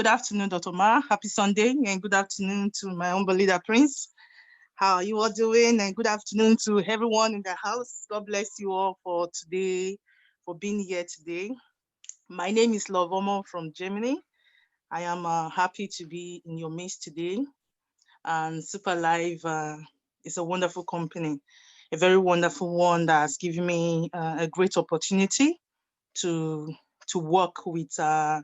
Good afternoon, Dr. Ma. Happy Sunday, and good afternoon to my humble leader, Prince. How are you all doing? And good afternoon to everyone in the house. God bless you all for today, for being here today. My name is Lovomo from Germany. I am happy to be in your midst today. And Superlife is a wonderful company, a very wonderful one that has given me a great opportunity to work with a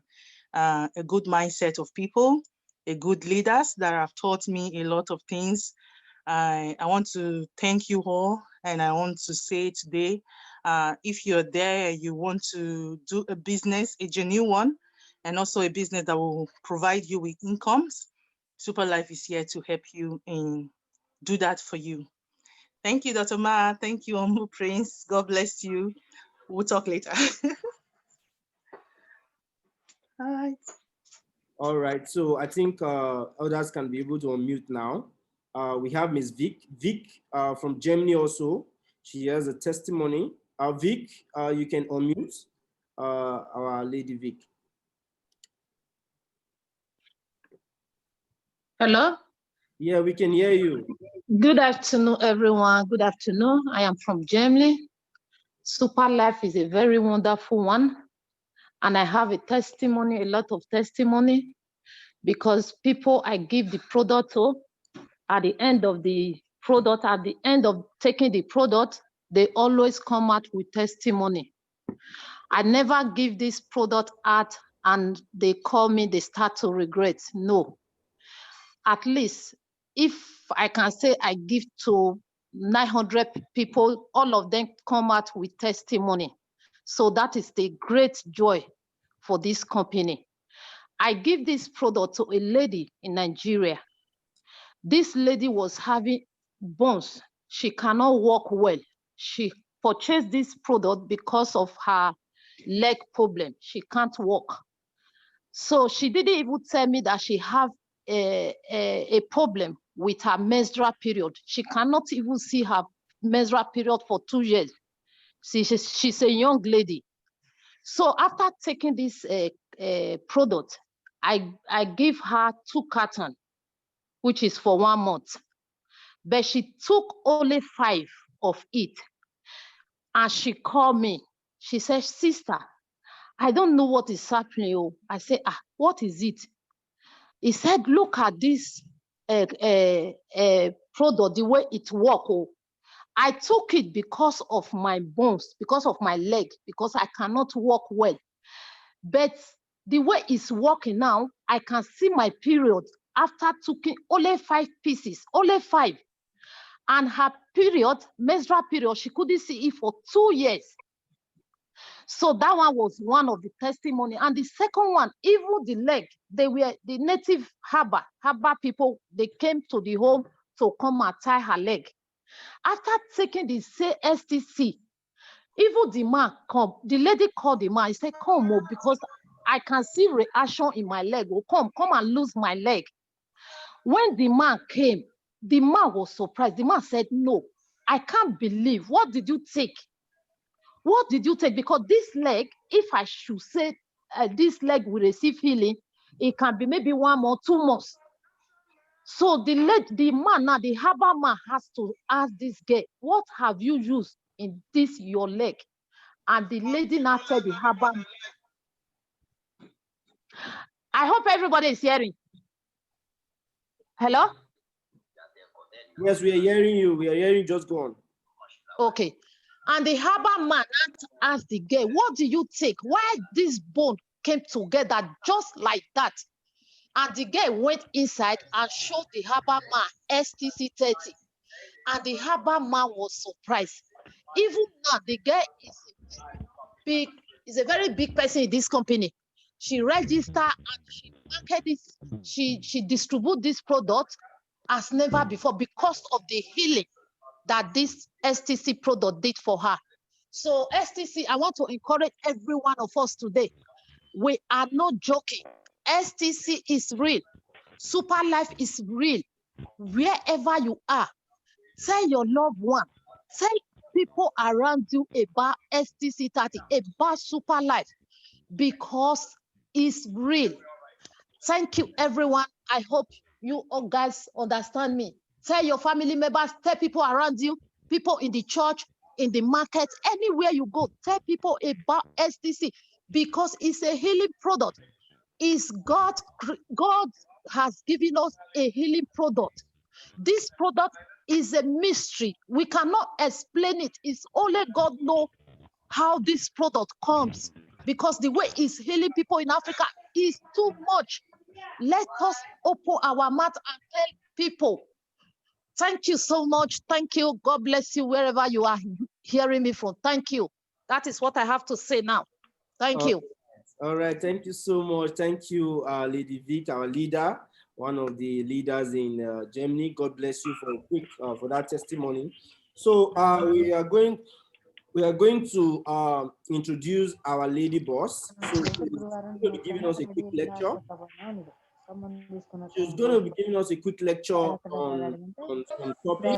good mindset of people, a good leaders that have taught me a lot of things. I want to thank you all, and I want to say today, if you're there, you want to do a business, a genuine one, and also a business that will provide you with incomes, Superlife is here to help you and do that for you. Thank you, Dr. Ma. Thank you, Omu Prince. God bless you. We'll talk later. All right. All right. So I think others can be able to unmute now. We have Ms. Vic. Vic from Germany also. She has a testimony. Vic, you can unmute our lady Vic. Hello? Yeah, we can hear you. Good afternoon, everyone. Good afternoon. I am from Germany. Superlife is a very wonderful one. And I have a testimony, a lot of testimony, because people I give the product to, at the end of the product, at the end of taking the product, they always come out with testimony. I never give this product out and they call me, they start to regret. No. At least, if I can say I give to 900 people, all of them come out with testimony. So that is the great joy for this company. I give this product to a lady in Nigeria. This lady was having bones. She cannot walk well. She purchased this product because of her leg problem. She can't walk. So she didn't even tell me that she have a problem with her menstrual period. She cannot even see her menstrual period for 2 years. She's a young lady. So after taking this product, I give her 2 cartons, which is for 1 month. But she took only 5 of it. And she called me. She said, sister, I don't know what is happening. I said, what is it? He said, look at this product, the way it works. I took it because of my bones, because of my leg, because I cannot walk well. But the way it's working now, I can see my period after taking only 5 pieces, only 5. And her period, menstrual period, she couldn't see it for 2 years. So that one was one of the testimony. And the second one, even the leg, they were the native Haba people, they came to the home to come and tie her leg. After taking the STC, even the man come, the lady called the man, he said, come, because I can see reaction in my leg. Oh, come and lose my leg. When the man came, the man was surprised. The man said, no, I can't believe. What did you take? What did you take? Because this leg, if I should say this leg will receive healing, it can be maybe 1 or 2 months. So the man now, the herbal man has to ask this girl, what have you used in this your leg? And the lady now said the herbal man. I hope everybody is hearing. Hello? Yes, we are hearing you. We are hearing, just go on. Okay. And the herbal man asked the girl, what do you take? Why this bone came together just like that? And the girl went inside and showed the herbal man STC 30. And the herbal man was surprised. Even now, the girl is a very big person in this company. She registered and she marketed this, she distributed this product as never before because of the healing that this STC product did for her. So STC, I want to encourage every one of us today. We are not joking. STC is real. Superlife is real. Wherever you are, tell your loved one, tell people around you about STC 30, about Superlife, because it's real. Thank you, everyone. I hope you all guys understand me. Tell your family members, tell people around you, people in the church, in the market, anywhere you go, tell people about STC because it's a healing product. God has given us a healing product. This product is a mystery. We cannot explain it. It's only God knows how this product comes because the way it's healing people in Africa is too much. Let us open our mouth and tell people. Thank you so much. Thank you. God bless you wherever you are hearing me from. Thank you. That is what I have to say now. Thank you. All right. Thank you so much. Thank you, Lady Vic, our leader, one of the leaders in Germany. God bless you for that testimony. So we are going to introduce our lady boss. So she's going to be giving us a quick lecture. She's going to be giving us a quick lecture on some topic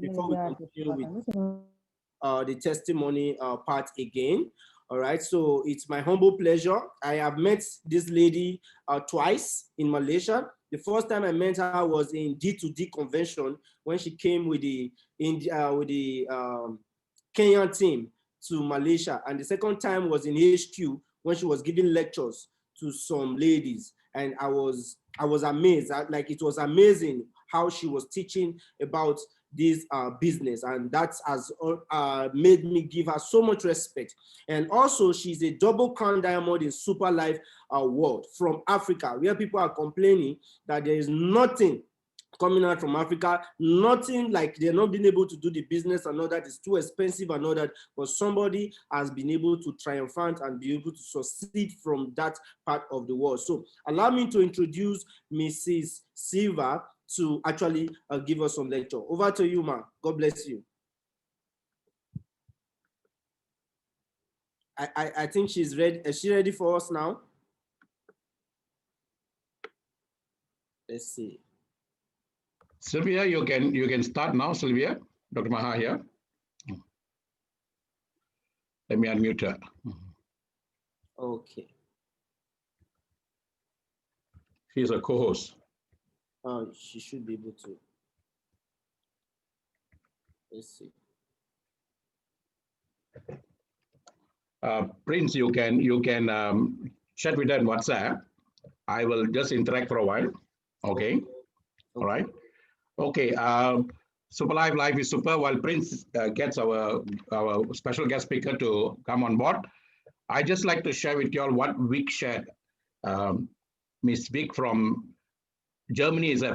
before we continue with the testimony part again. All right, so it's my humble pleasure. I have met this lady twice in Malaysia. The first time I met her was in D2D convention when she came with the Kenyan team to Malaysia, and the second time was in HQ when she was giving lectures to some ladies, and I was amazed. Like, it was amazing how she was teaching about this business, and that has made me give her so much respect. And also, she's a double crown diamond in Superlife world from Africa, where people are complaining that there is nothing coming out from Africa, nothing, like they're not being able to do the business and all that, is too expensive and all that, but somebody has been able to triumphant and be able to succeed from that part of the world. So allow me to introduce Mrs. Silva to actually give us some lecture. Over to you, ma. God bless you. I think she's ready. Is she ready for us now? Let's see. Sylvia, you can start now, Sylvia. Dr. Maha here. Let me unmute her. Okay. She's a co-host. She should be able to. Let's see. Prince, you can chat with her on WhatsApp. I will just interact for a while. Okay. All right. Okay. Superlife, life is super. While Prince gets our special guest speaker to come on board, I just like to share with you all what Vic shared. Miss Vic from Germany is a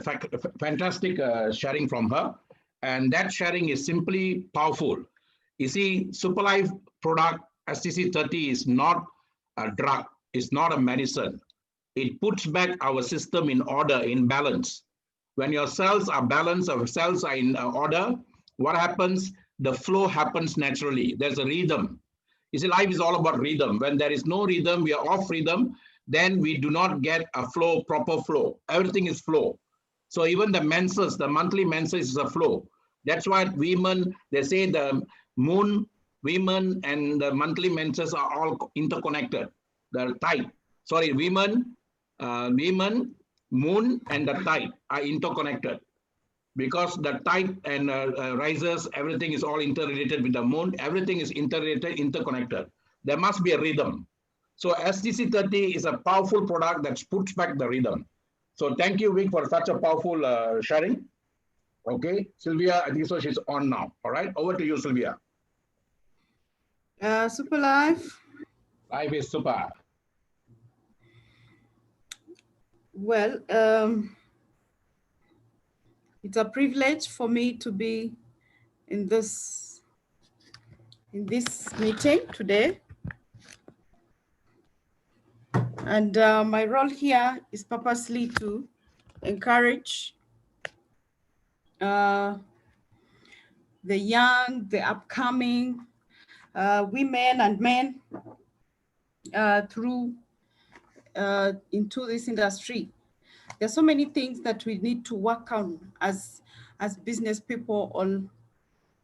fantastic sharing from her, and that sharing is simply powerful. You see, Superlife product STC30 is not a drug, it's not a medicine. It puts back our system in order, in balance. When your cells are balanced, or cells are in order, what happens? The flow happens naturally. There's a rhythm. You see, life is all about rhythm. When there is no rhythm, we are off rhythm, then we do not get a flow, proper flow. Everything is flow. So even the menses, the monthly menses is a flow. That's why women, they say the moon, women and the monthly menses are all interconnected. The tide, sorry, women, moon and the tide are interconnected, because the tide and rises, everything is all interrelated with the moon. Everything is interconnected. There must be a rhythm. So STC30 is a powerful product that puts back the rhythm. So thank you, Vic, for such a powerful sharing. Okay, Sylvia, I think so she's on now. All right, over to you, Sylvia. Superlife. Life is super. Well, it's a privilege for me to be in this meeting today. And my role here is purposely to encourage the young, the upcoming women and men through into this industry. There's so many things that we need to work on as business people or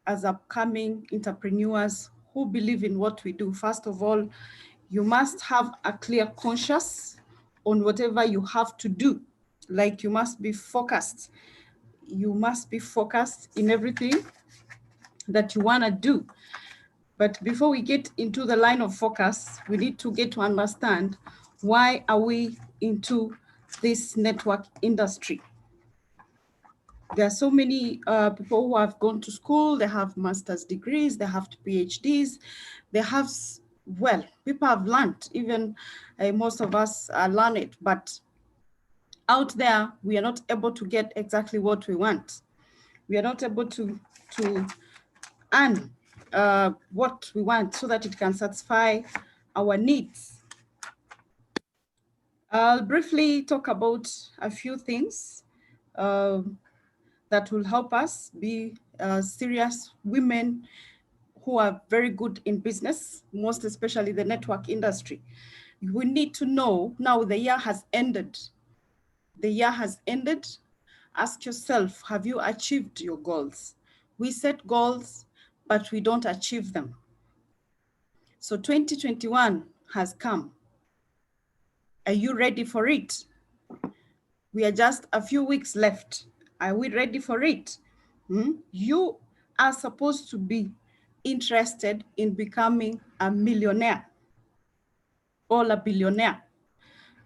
as upcoming entrepreneurs who believe in what we do. First of all, you must have a clear conscience on whatever you have to do. Like, you must be focused. You must be focused in everything that you want to do. But before we get into the line of focus, we need to get to understand, why are we into this network industry? There are so many people who have gone to school, they have master's degrees, they have PhDs, they have, well, people have learned, even most of us are learned, but out there, we are not able to get exactly what we want. We are not able to earn what we want so that it can satisfy our needs. I'll briefly talk about a few things that will help us be serious women who are very good in business, most especially the network industry. We need to know, now the year has ended. The year has ended. Ask yourself, have you achieved your goals? We set goals, but we don't achieve them. So 2021 has come. Are you ready for it? We are just a few weeks left. Are we ready for it? You are supposed to be interested in becoming a millionaire or a billionaire,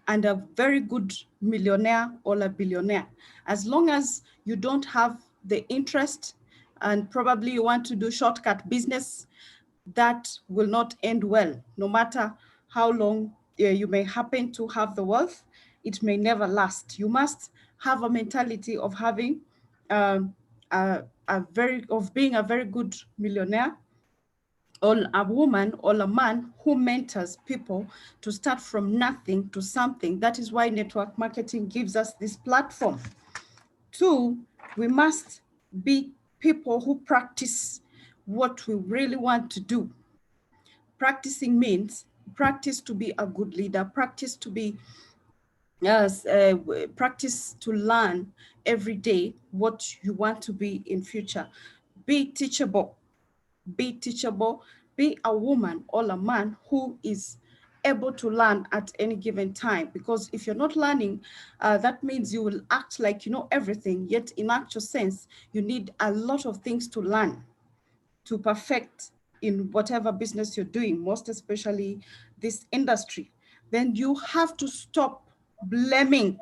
and a very good millionaire or a billionaire. As long as you don't have the interest and probably you want to do shortcut business, that will not end well. No matter how long you may happen to have the wealth, it may never last. You must have a mentality of having being a very good millionaire, or a woman or a man who mentors people to start from nothing to something. That is why network marketing gives us this platform. 2, we must be people who practice what we really want to do. Practicing means practice to be a good leader, practice to be, practice to learn every day what you want to be in future. Be teachable. Be teachable, be a woman or a man who is able to learn at any given time. Because if you're not learning, that means you will act like you know everything, yet in actual sense, you need a lot of things to learn, to perfect in whatever business you're doing, most especially this industry. Then you have to stop blaming.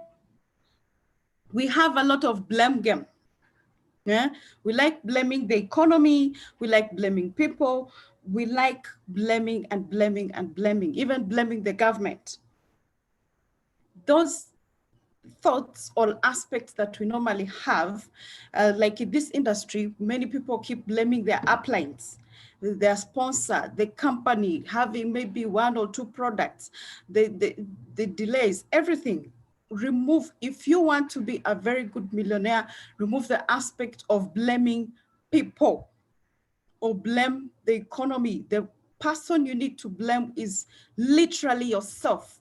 We have a lot of blame game. Yeah, we like blaming the economy, we like blaming people, we like blaming and blaming and blaming, even blaming the government. Those thoughts or aspects that we normally have, like in this industry, many people keep blaming their uplines, their sponsor, the company having maybe 1 or 2 products, the delays, everything. Remove, if you want to be a very good millionaire, remove the aspect of blaming people or blame the economy. The person you need to blame is literally yourself.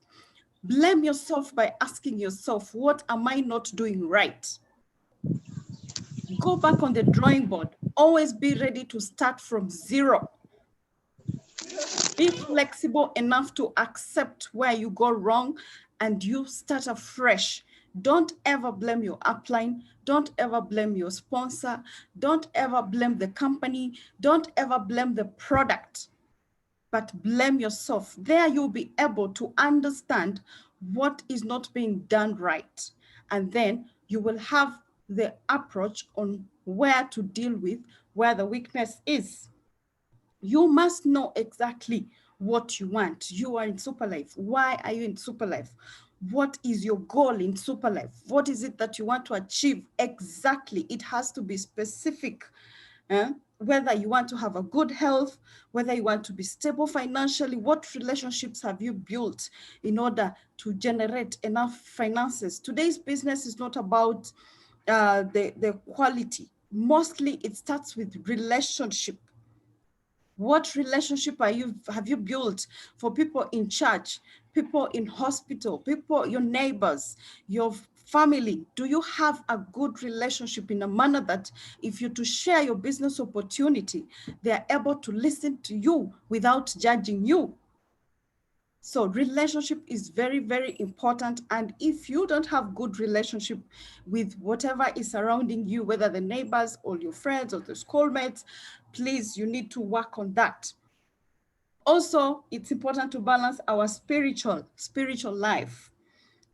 Blame yourself by asking yourself, what am I not doing right? Go back on the drawing board. Always be ready to start from 0. Be flexible enough to accept where you go wrong and you start afresh. Don't ever blame your upline. Don't ever blame your sponsor. Don't ever blame the company. Don't ever blame the product, but blame yourself. There you'll be able to understand what is not being done right. And then you will have the approach on where to deal with where the weakness is. You must know exactly what you want. You are in Superlife. Why are you in Superlife? What is your goal in Superlife? What is it that you want to achieve exactly? It has to be specific. Whether you want to have a good health, whether you want to be stable financially, what relationships have you built in order to generate enough finances? Today's business is not about the quality. Mostly it starts with relationship. What relationship have you built for people in church, people in hospital, people, your neighbors, your family? Do you have a good relationship in a manner that if you to share your business opportunity, they are able to listen to you without judging you? So relationship is very, very important. And if you don't have good relationship with whatever is surrounding you, whether the neighbors or your friends or the schoolmates, please, you need to work on that. Also, it's important to balance our spiritual life.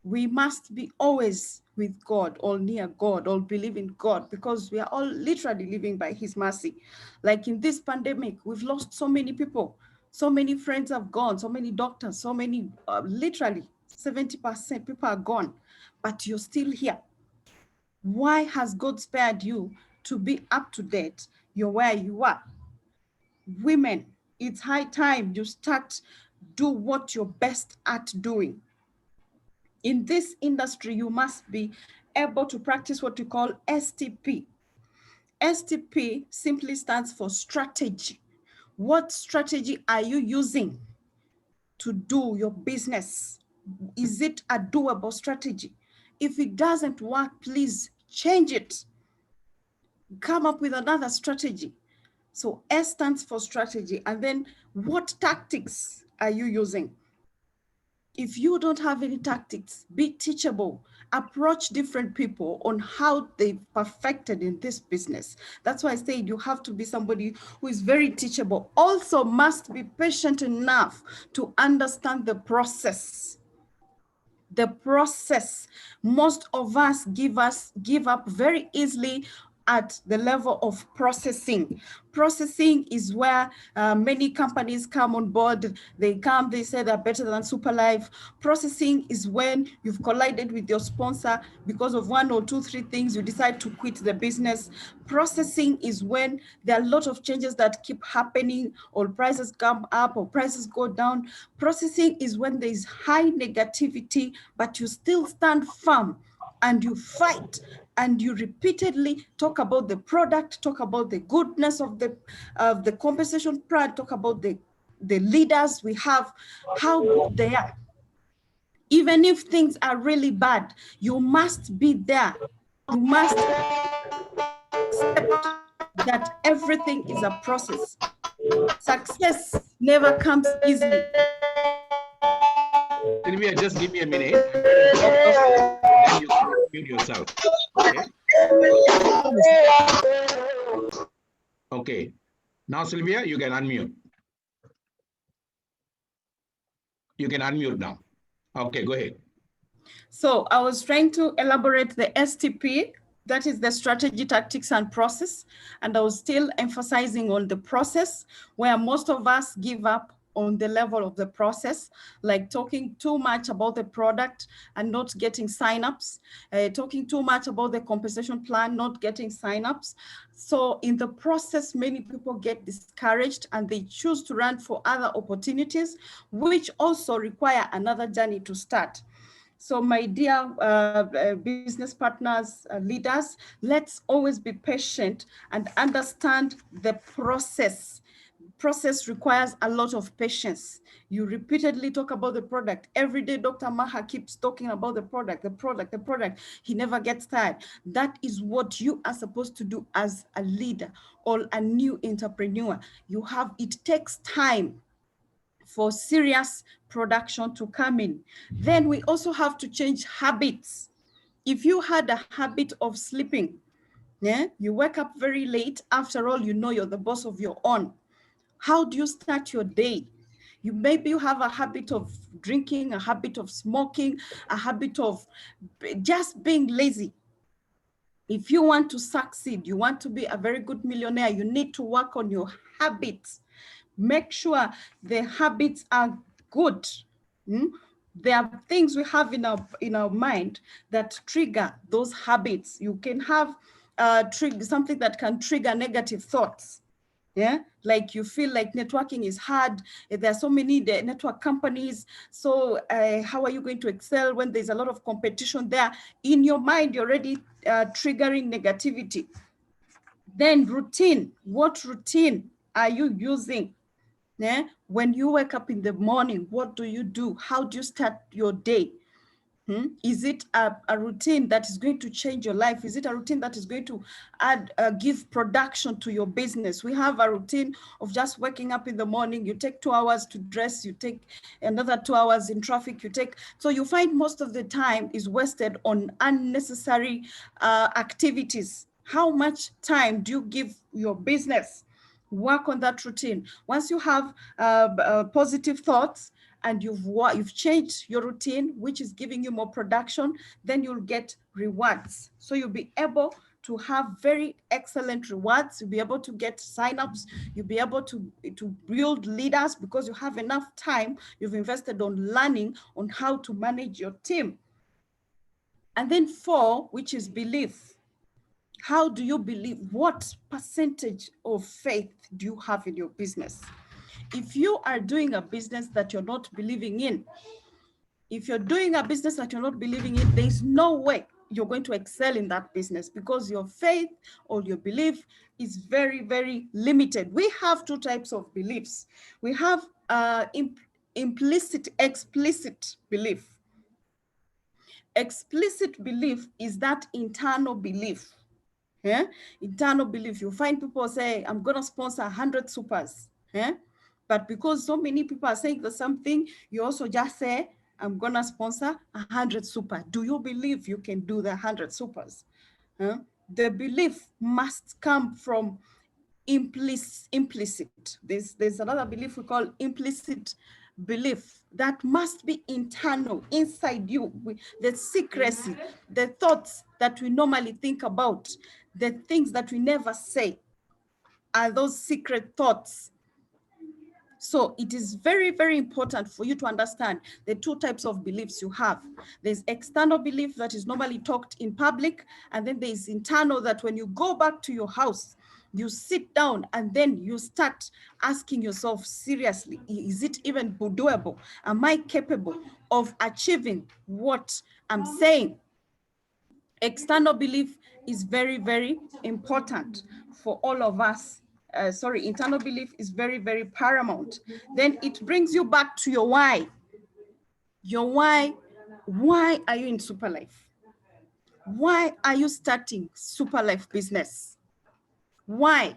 We must be always with God, or near God, or believe in God, because we are all literally living by his mercy. Like in this pandemic, we've lost so many people. So many friends have gone, so many doctors, so many, literally 70% people are gone, but you're still here. Why has God spared you to be up to date? You're where you are. Women, it's high time you start do what you're best at doing. In this industry, you must be able to practice what we call STP. STP simply stands for strategy. What strategy are you using to do your business? Is it a doable strategy? If it doesn't work, please change it. Come up with another strategy. So S stands for strategy. And then what tactics are you using? If you don't have any tactics, be teachable. Approach different people on how they perfected in this business. That's why I said you have to be somebody who is very teachable. Also must be patient enough to understand the process. The process. Most of us give up very easily at the level of processing. Processing is where many companies come on board. They say they're better than Superlife. Processing is when you've collided with your sponsor because of 1 or 2, 3 things, you decide to quit the business. Processing is when there are a lot of changes that keep happening, or prices come up or prices go down. Processing is when there is high negativity, but you still stand firm and you fight and you repeatedly talk about the product, talk about the goodness of the compensation plan, talk about the leaders we have, how good they are. Even if things are really bad, you must be there. You must accept that everything is a process. Success never comes easily. Sylvia, just give me a minute. Then you mute yourself. Okay. Okay. Now, Sylvia, you can unmute. You can unmute now. Okay, go ahead. So I was trying to elaborate the STP, that is the strategy, tactics, and process. And I was still emphasizing on the process, where most of us give up on the level of the process, like talking too much about the product and not getting signups, talking too much about the compensation plan, not getting signups. So in the process, many people get discouraged and they choose to run for other opportunities, which also require another journey to start. So my dear business partners, leaders, let's always be patient and understand the process. Process requires a lot of patience. You repeatedly talk about the product. Every day, Dr. Maha keeps talking about the product, the product, the product. He never gets tired. That is what you are supposed to do as a leader or a new entrepreneur. It takes time for serious production to come in. Then we also have to change habits. If you had a habit of sleeping, you wake up very late, after all, you know you're the boss of your own. How do you start your day? Maybe you have a habit of drinking, a habit of smoking, a habit of just being lazy. If you want to succeed, you want to be a very good millionaire, you need to work on your habits. Make sure the habits are good. There are things we have in our mind that trigger those habits. You can have something that can trigger negative thoughts. Yeah, like you feel like networking is hard. There are so many network companies. So how are you going to excel when there's a lot of competition there? In your mind, you're already triggering negativity. Then routine. What routine are you using? When you wake up in the morning, what do you do? How do you start your day? Is it a routine that is going to change your life? Is it a routine that is going to add, give production to your business? We have a routine of just waking up in the morning. You take 2 hours to dress. You take another 2 hours in traffic. So you find most of the time is wasted on unnecessary activities. How much time do you give your business? Work on that routine. Once you have positive thoughts, and you've changed your routine, which is giving you more production, then you'll get rewards. So you'll be able to have very excellent rewards. You'll be able to get signups. You'll be able to build leaders because you have enough time you've invested on learning on how to manage your team. And then 4, which is belief. How do you believe? What percentage of faith do you have in your business? If you are doing a business that you're not believing in, there's no way you're going to excel in that business because your faith or your belief is very, very limited. We have 2 types of beliefs. We have implicit, explicit belief. Explicit belief is that internal belief. Yeah? Internal belief. You find people say, I'm going to sponsor 100 supers. Yeah? But because so many people are saying the same thing, you also just say, I'm going to sponsor 100 super. Do you believe you can do the 100 supers? Huh? The belief must come from implicit. There's another belief we call implicit belief that must be internal, inside you. The secrecy, the thoughts that we normally think about, the things that we never say are those secret thoughts. So it is very, very important for you to understand the 2 types of beliefs you have. There's external belief that is normally talked in public, and then there's internal that when you go back to your house, you sit down and then you start asking yourself seriously, is it even doable? Am I capable of achieving what I'm saying? External belief is very, very important for all of us. Internal belief is very, very paramount. Then it brings you back to your why. Your why. Why are you in Superlife? Why are you starting Superlife business? Why?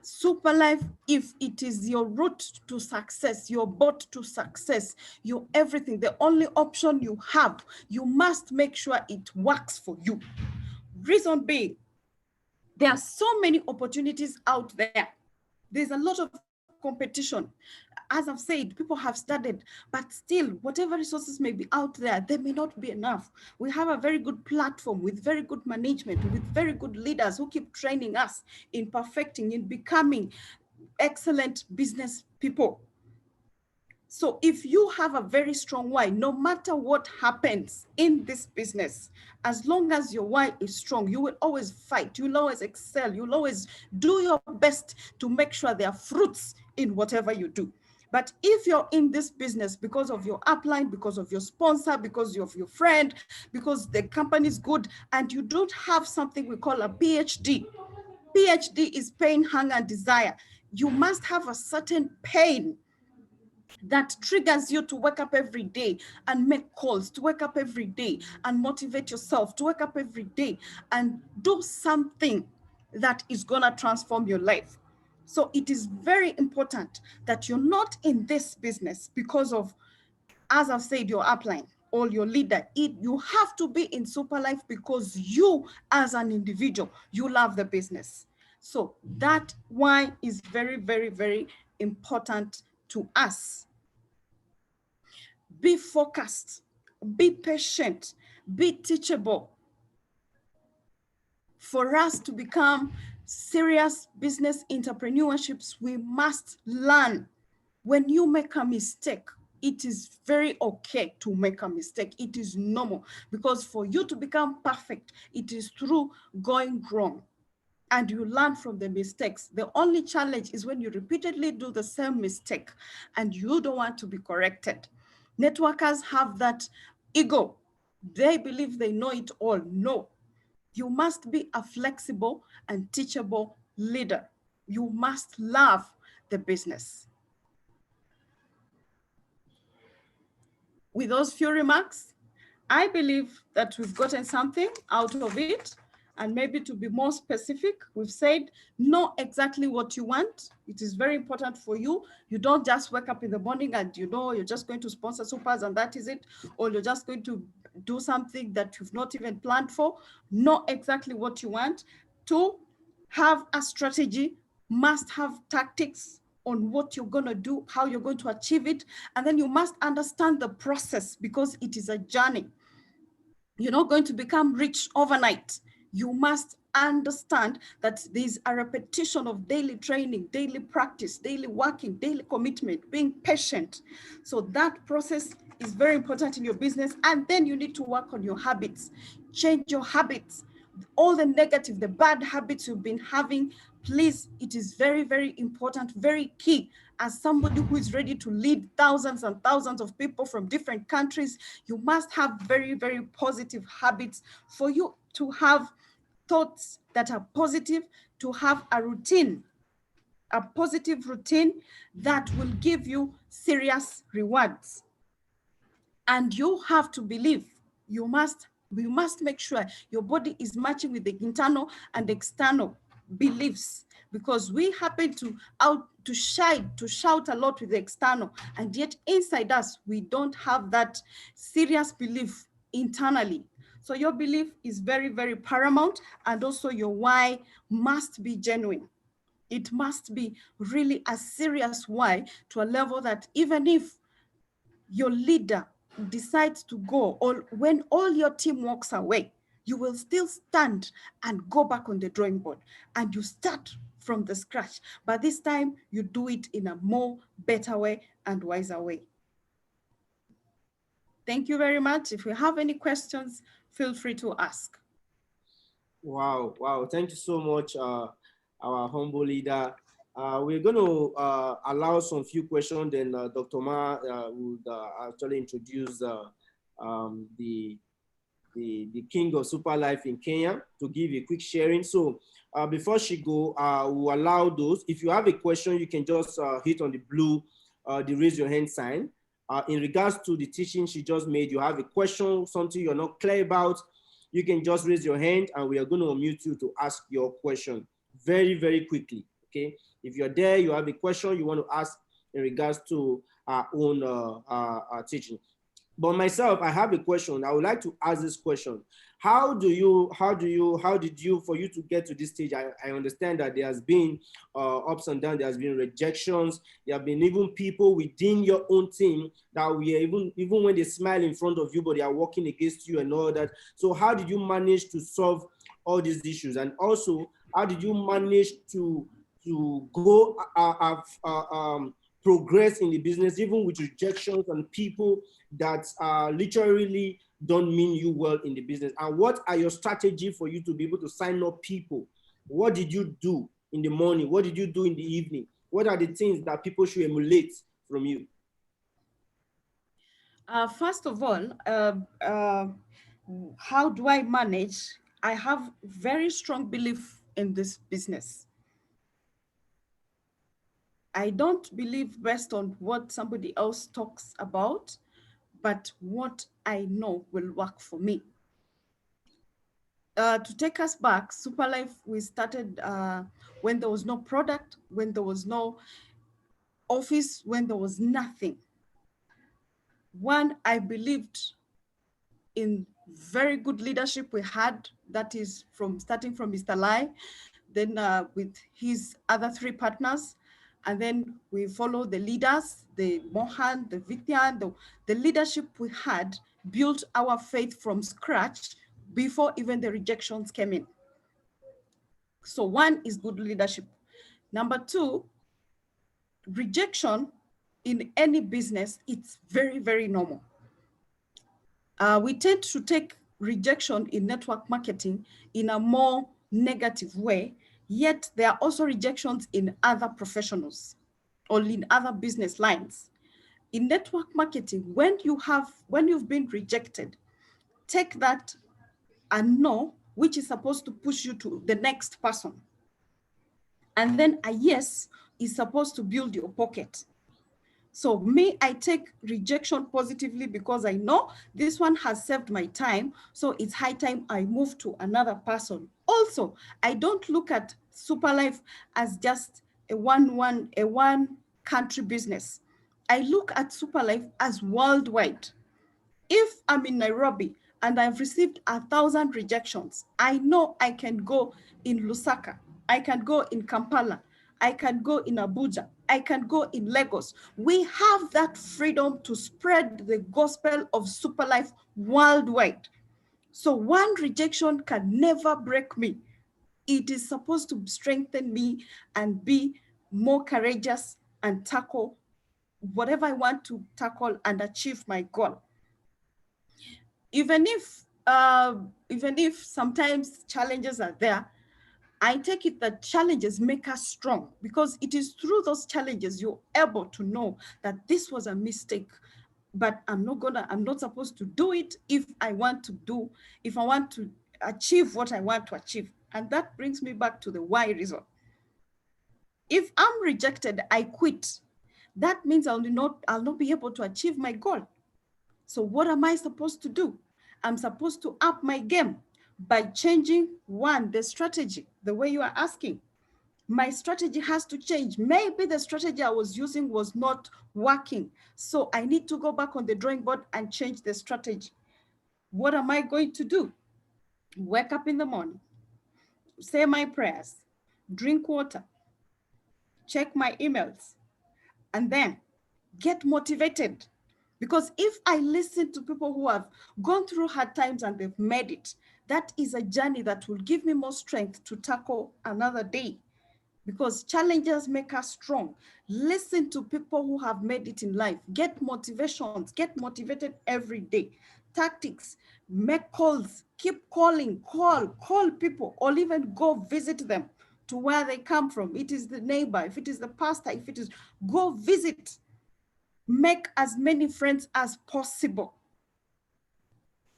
Superlife, if it is your route to success, your boat to success, your everything, the only option you have, you must make sure it works for you. Reason being, there are so many opportunities out there. There's a lot of competition. As I've said, people have studied, but still, whatever resources may be out there, they may not be enough. We have a very good platform with very good management, with very good leaders who keep training us in perfecting, in becoming excellent business people. So if you have a very strong why, no matter what happens in this business, as long as your why is strong, you will always fight, you'll always excel, you'll always do your best to make sure there are fruits in whatever you do. But if you're in this business because of your upline, because of your sponsor, because of your friend, because the company is good, and you don't have something we call a PhD. PhD is pain, hunger, and desire. You must have a certain pain that triggers you to wake up every day and make calls, to wake up every day and motivate yourself, to wake up every day and do something that is gonna transform your life. So it is very important that you're not in this business because of, as I've said, your upline or your leader. You have to be in Superlife because you as an individual, you love the business. So that why is very, very, very important to us. Be focused, be patient, be teachable. For us to become serious business entrepreneurships, we must learn. When you make a mistake, it is very okay to make a mistake. It is normal, because for you to become perfect, it is through going wrong. And you learn from the mistakes. The only challenge is when you repeatedly do the same mistake and you don't want to be corrected. Networkers have that ego. They believe they know it all. No, you must be a flexible and teachable leader. You must love the business. with those few remarks, I believe that we've gotten something out of it. And maybe to be more specific, we've said, know exactly what you want. It is very important for you. You don't just wake up in the morning and you know you're just going to sponsor supers and that is it, or you're just going to do something that you've not even planned for. Know exactly what you want. To have a strategy, must have tactics on what you're going to do, how you're going to achieve it. And then you must understand the process, because it is a journey. You're not going to become rich overnight. You must understand that there's a repetition of daily training, daily practice, daily working, daily commitment, being patient. So that process is very important in your business. And then you need to work on your habits. Change your habits. All the negative, the bad habits you've been having, please, it is very, very important, very key. As somebody who is ready to lead thousands and thousands of people from different countries, you must have very, very positive habits for you to have thoughts that are positive, to have a routine, a positive routine that will give you serious rewards. And you have to believe, you must make sure your body is matching with the internal and external beliefs, because we happen to shout a lot with the external, and yet inside us, we don't have that serious belief internally. So your belief is very, very paramount, and also your why must be genuine. It must be really a serious why, to a level that even if your leader decides to go, or when all your team walks away, you will still stand and go back on the drawing board and you start from the scratch. But this time you do it in a more better way and wiser way. Thank you very much. If you have any questions, feel free to ask. Wow, wow. Thank you so much, our humble leader. We're going to allow some few questions, then Dr. Ma would actually introduce the king of Superlife in Kenya to give a quick sharing. So before she go, we'll allow those. If you have a question, you can just hit on the blue, the raise your hand sign. In regards to the teaching she just made, you have a question, something you're not clear about, you can just raise your hand and we are going to unmute you to ask your question very, very quickly, okay? If you're there, you have a question you want to ask in regards to our own teaching. But myself, I have a question. I would like to ask this question. How did you, for you to get to this stage? I understand that there has been ups and downs, there has been rejections, there have been even people within your own team that we are even when they smile in front of you, but they are working against you and all that. So how did you manage to solve all these issues? And also, how did you manage to go progress in the business, even with rejections and people that literally don't mean you well in the business? And what are your strategy for you to be able to sign up people? What did you do in the morning? What did you do in the evening? What are the things that people should emulate from you? First of all, how do I manage? I have very strong belief in this business. I don't believe based on what somebody else talks about, but what I know will work for me. To take us back, Superlife, we started when there was no product, when there was no office, when there was nothing. One, I believed in very good leadership we had, that is starting from Mr. Lai, then with his other three partners, and then we follow the leaders, the Mohan, the Vityan, the leadership we had built our faith from scratch before even the rejections came in. So one is good leadership. Number two, rejection in any business, it's very, very normal. We tend to take rejection in network marketing in a more negative way, yet there are also rejections in other professionals or in other business lines. In network marketing, when you've been rejected, take that and no, which is supposed to push you to the next person. And then a yes is supposed to build your pocket. So me, I take rejection positively because I know this one has saved my time. So it's high time I move to another person. Also, I don't look at Superlife as just a one country business. I look at Superlife as worldwide. If I'm in Nairobi and I've received 1,000 rejections, I know I can go in Lusaka, I can go in Kampala, I can go in Abuja, I can go in Lagos. We have that freedom to spread the gospel of Superlife worldwide. So one rejection can never break me. It is supposed to strengthen me and be more courageous and tackle whatever I want to tackle and achieve my goal. Even if sometimes challenges are there, I take it that challenges make us strong, because it is through those challenges you're able to know that this was a mistake, but I'm not supposed to do it if I want to achieve what I want to achieve. And that brings me back to the why reason. If I'm rejected, I quit. That means I'll not be able to achieve my goal. So what am I supposed to do? I'm supposed to up my game by changing the strategy, the way you are asking. My strategy has to change. Maybe the strategy I was using was not working. So I need to go back on the drawing board and change the strategy. What am I going to do? Wake up in the morning, say my prayers, drink water, check my emails, and then get motivated. Because if I listen to people who have gone through hard times and they've made it, that is a journey that will give me more strength to tackle another day. Because challenges make us strong. Listen to people who have made it in life. Get motivations. Get motivated every day. Tactics. Make calls. Keep calling. Call people, or even go visit them to where they come from. It is the neighbor. If it is the pastor, if it is, go visit. Make as many friends as possible.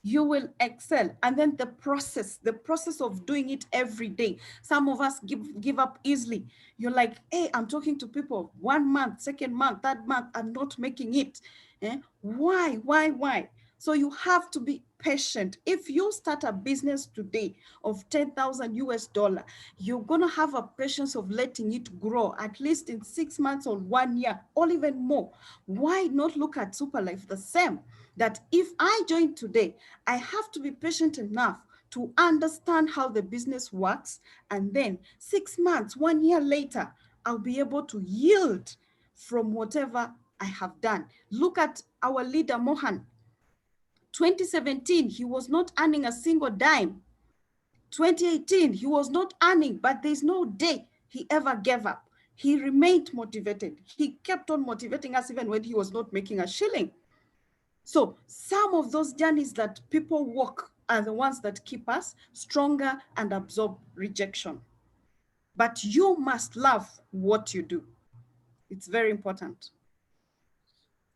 You will excel. And then the process of doing it every day. Some of us give up easily. You're like, hey, I'm talking to people 1 month, second month, third month, I'm not making it. Why? So you have to be patient. If you start a business today of $10,000, you're going to have a patience of letting it grow at least in 6 months or 1 year or even more. Why not look at Superlife the same? That if I join today, I have to be patient enough to understand how the business works. And then 6 months, 1 year later, I'll be able to yield from whatever I have done. Look at our leader, Mohan. 2017, he was not earning a single dime. 2018, he was not earning, but there's no day he ever gave up. He remained motivated. He kept on motivating us even when he was not making a shilling. So some of those journeys that people walk are the ones that keep us stronger and absorb rejection. But you must love what you do. It's very important.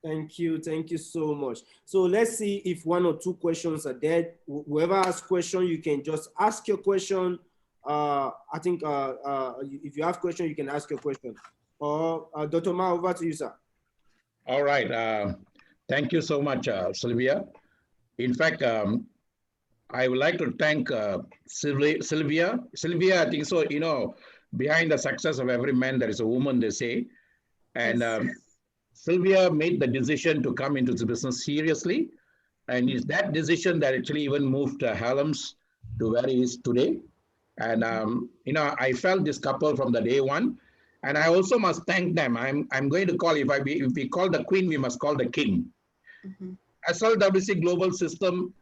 Thank you so much. So let's see if 1 or 2 questions are there. Whoever asks question, you can just ask your question. I think if you have question, you can ask your question. Dr. Ma, over to you, sir. All right. Thank you so much, Sylvia. In fact, I would like to thank Sylvia. Sylvia, I think so, behind the success of every man, there is a woman, they say. And Yes. Sylvia made the decision to come into the business seriously. And it's that decision that actually even moved Hallam's to where he is today. And, I felt this couple from the day one. And I also must thank them. I'm going to call, if we call the queen, we must call the king. Mm-hmm. SLWC Global System,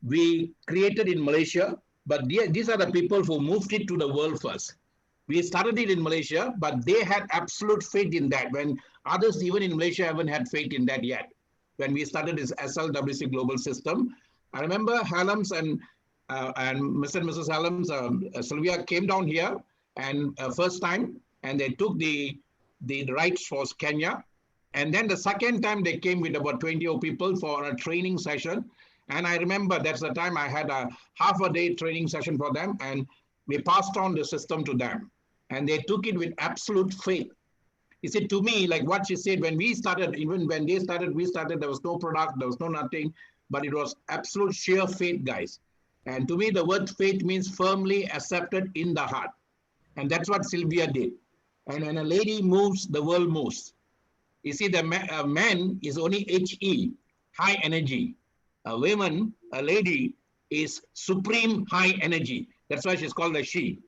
we created in Malaysia, but these are the people who moved it to the world first. We started it in Malaysia, but they had absolute faith in that, when others even in Malaysia haven't had faith in that yet. When we started this SLWC Global System, I remember Hallam's and Mr. and Mrs. Hallam's, Sylvia came down here and first time, and they took the rights for Kenya. And then the second time they came with about 20 people for a training session. And I remember that's the time I had a half a day training session for them, and we passed on the system to them. And they took it with absolute faith. You see, to me, like what she said, when we started, even when they started, we started, there was no product, there was no nothing, but it was absolute sheer faith, guys. And to me, the word faith means firmly accepted in the heart. And that's what Sylvia did. And when a lady moves, the world moves. You see, the man is only HE, high energy. A woman, a lady, is supreme high energy. That's why she's called a she.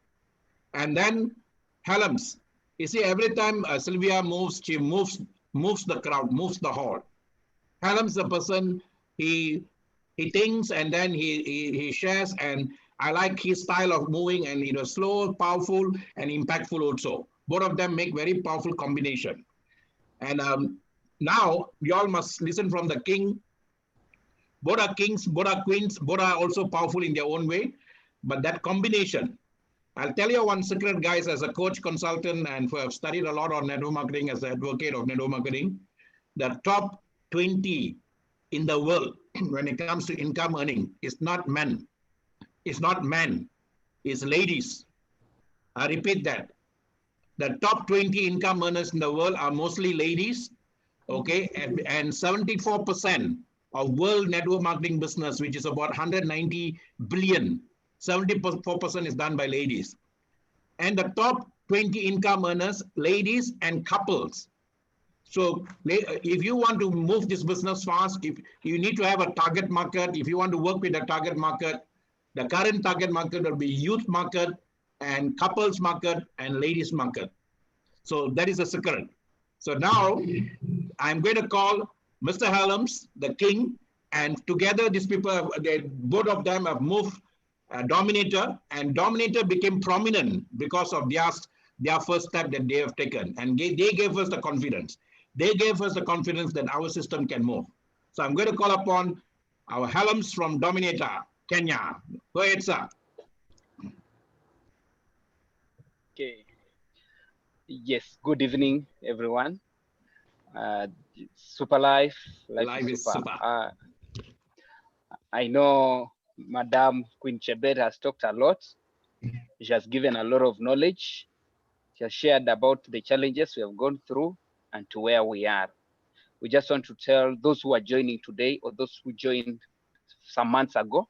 And then Helms. You see, every time Sylvia moves, she moves the crowd, moves the hall. Helms, the person, he thinks and then he shares, and I like his style of moving, and slow, powerful, and impactful also. Both of them make very powerful combination. And now we all must listen from the king. Both are kings, both are queens, both are also powerful in their own way. But that combination, I'll tell you one secret, guys, as a coach, consultant, and who have studied a lot on network marketing, as an advocate of network marketing, the top 20 in the world when it comes to income earning is not men. It's not men, it's ladies. I repeat that. The top 20 income earners in the world are mostly ladies, okay? And 74% of world network marketing business, which is about 190 billion, 74% is done by ladies. And the top 20 income earners, ladies and couples. So if you want to move this business fast, if you need to have a target market, if you want to work with a target market, the current target market will be youth market and couples market and ladies market. So that is the secret. So now I'm going to call Mr. Helms, the king, and together these people, both of them have moved Dominator, and Dominator became prominent because of their first step that they have taken. And they gave us the confidence. They gave us the confidence that our system can move. So I'm going to call upon our Helms from Dominator, Kenya. Go ahead, sir. Okay. Yes, good evening, everyone. Superlife, life is super. I know Madam Queen Chebet has talked a lot. She has given a lot of knowledge. She has shared about the challenges we have gone through and to where we are. We just want to tell those who are joining today or those who joined some months ago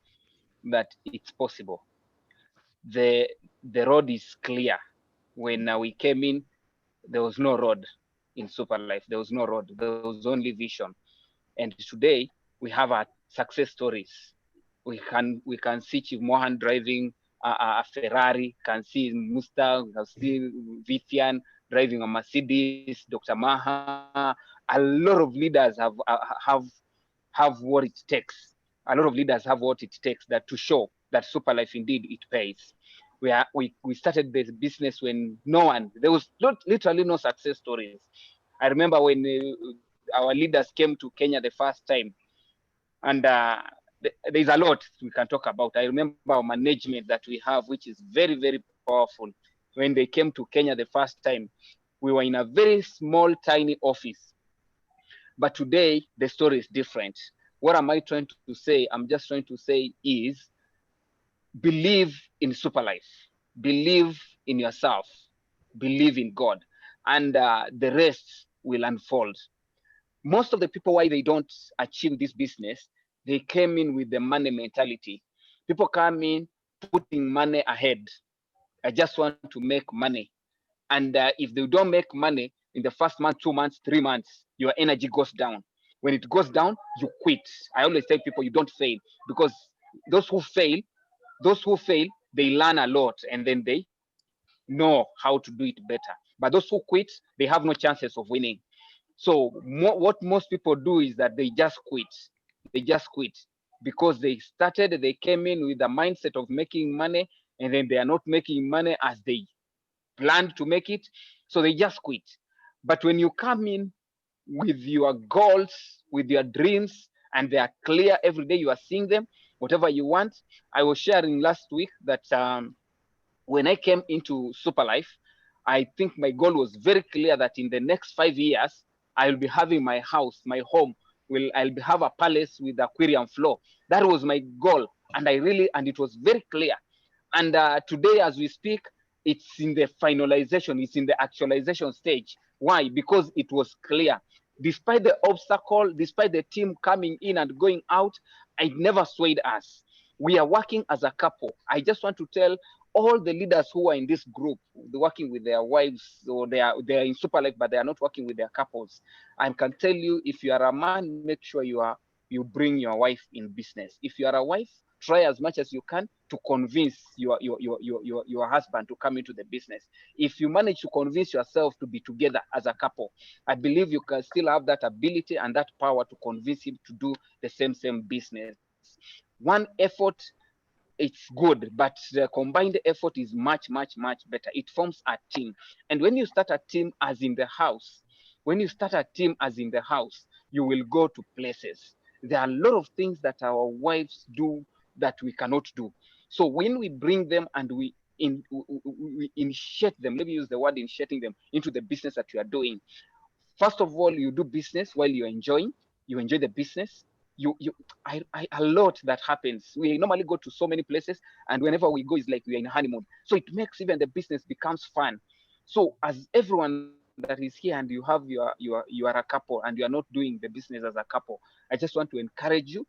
that it's possible. The road is clear. When we came in, there was no road in Superlife. There was no road. There was only vision. And today we have our success stories. We can see Chief Mohan driving a Ferrari, can see Mustang, can see Vithian driving a Mercedes, Dr. Maha. A lot of leaders have what it takes. A lot of leaders have what it takes that to show that Superlife indeed it pays. We started this business when there was literally no success stories. I remember when our leaders came to Kenya the first time, and there's a lot we can talk about. I remember our management that we have, which is very, very powerful. When they came to Kenya the first time, we were in a very small, tiny office. But today, the story is different. What am I trying to say? I'm just trying to say is, believe in Superlife, believe in yourself, believe in God, and the rest will unfold. Most of the people, why they don't achieve this business, they came in with the money mentality. People come in putting money ahead. I just want to make money. And if they don't make money in the first month, 2 months, 3 months, your energy goes down. When it goes down, you quit. I always tell people you don't fail, because those who fail, they learn a lot and then they know how to do it better. But those who quit, they have no chances of winning. So what most people do is that they just quit. They just quit because they came in with the mindset of making money, and then they are not making money as they planned to make it. So they just quit. But when you come in with your goals, with your dreams, and they are clear every day, you are seeing them, whatever you want. I was sharing last week that when I came into Superlife, I think my goal was very clear that in the next 5 years, I will be having my house, my home, I'll have a palace with aquarium floor. That was my goal. And it was very clear. And today, as we speak, it's in the finalization, it's in the actualization stage. Why? Because it was clear. Despite the obstacle, despite the team coming in and going out, it never swayed us. We are working as a couple. I just want to tell all the leaders who are in this group, working with their wives, or they are in Superlife, but they are not working with their couples. I can tell you, if you are a man, make sure you bring your wife in business. If you are a wife, try as much as you can to convince your husband to come into the business. If you manage to convince yourself to be together as a couple, I believe you can still have that ability and that power to convince him to do the same business. One effort, it's good, but the combined effort is much better. It forms a team. And when you start a team as in the house, you will go to places. There are a lot of things that our wives do that we cannot do. So when we bring them and we initiate them, let me use the word initiating them into the business that you are doing. First of all, you do business while you're enjoying. You enjoy the business. A lot that happens. We normally go to so many places, and whenever we go, it's like we're in honeymoon. So it makes even the business becomes fun. So as everyone that is here, and you are a couple, and you are not doing the business as a couple, I just want to encourage you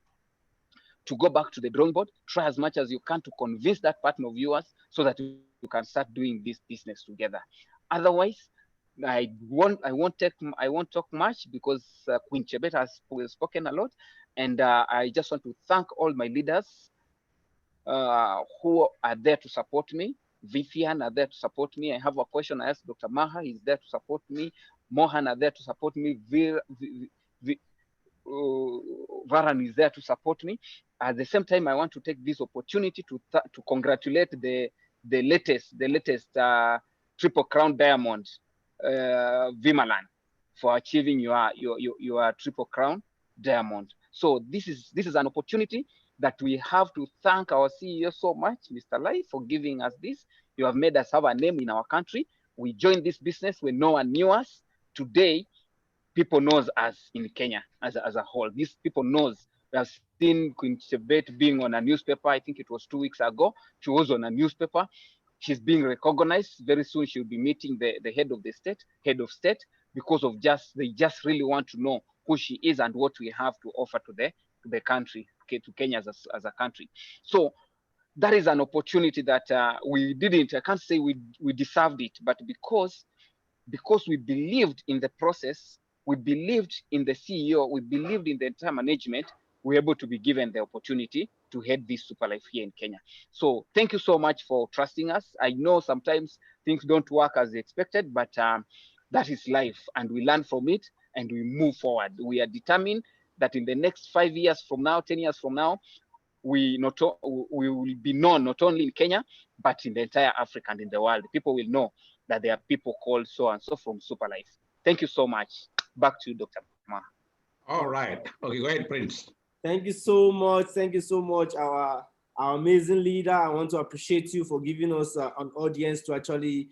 to go back to the drawing board. Try as much as you can to convince that partner of yours so that you can start doing this business together. Otherwise, I won't talk much because Queen Chebet has spoken a lot, and I just want to thank all my leaders who are there to support me. Vivian are there to support me. I have a question I asked Dr. Maha. He's there to support me. Mohan are there to support me. Varan is there to support me. At the same time, I want to take this opportunity to congratulate the latest Triple Crown Diamond, Vimalan, for achieving your Triple Crown Diamond. So this is an opportunity that we have to thank our CEO so much, Mr. Lai, for giving us this. You have made us have a name in our country. We joined this business when no one knew us. Today, people knows us in Kenya as a whole. These people knows. We have seen Queen Chebet being on a newspaper. I think it was 2 weeks ago. She was on a newspaper. She's being recognized. Very soon she'll be meeting the head of state, because of they just really want to know who she is and what we have to offer to the country, to Kenya as a country. So that is an opportunity that we didn't. I can't say we deserved it, but because we believed in the process, we believed in the CEO, we believed in the entire management, we're able to be given the opportunity to head this Superlife here in Kenya. So thank you so much for trusting us. I know sometimes things don't work as expected, but that is life, and we learn from it and we move forward. We are determined that in the next 5 years from now, 10 years from now, we will be known not only in Kenya, but in the entire Africa and in the world. People will know that there are people called so and so from Superlife. Thank you so much. Back to you, Dr. Ma. All right. Okay, go ahead, Prince. Thank you so much. Thank you so much, our amazing leader. I want to appreciate you for giving us an audience to actually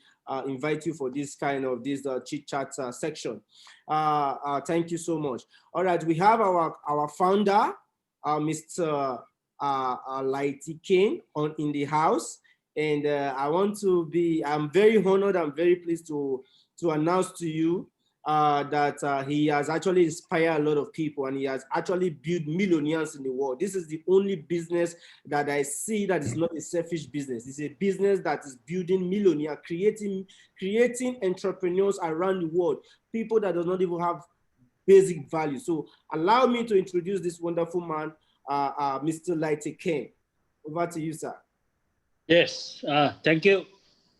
invite you for this kind of chit chat section. Thank you so much. All right, we have our founder, Mr. Lighty King in the house, and I'm very honored. I'm very pleased to announce to you that he has actually inspired a lot of people, and he has actually built millionaires in the world. This is the only business that I see that is not a selfish business. It's a business that is building millionaires, creating entrepreneurs around the world, people that do not even have basic value. So allow me to introduce this wonderful man, Mr. Lighty King. Over to you, sir. Yes, thank you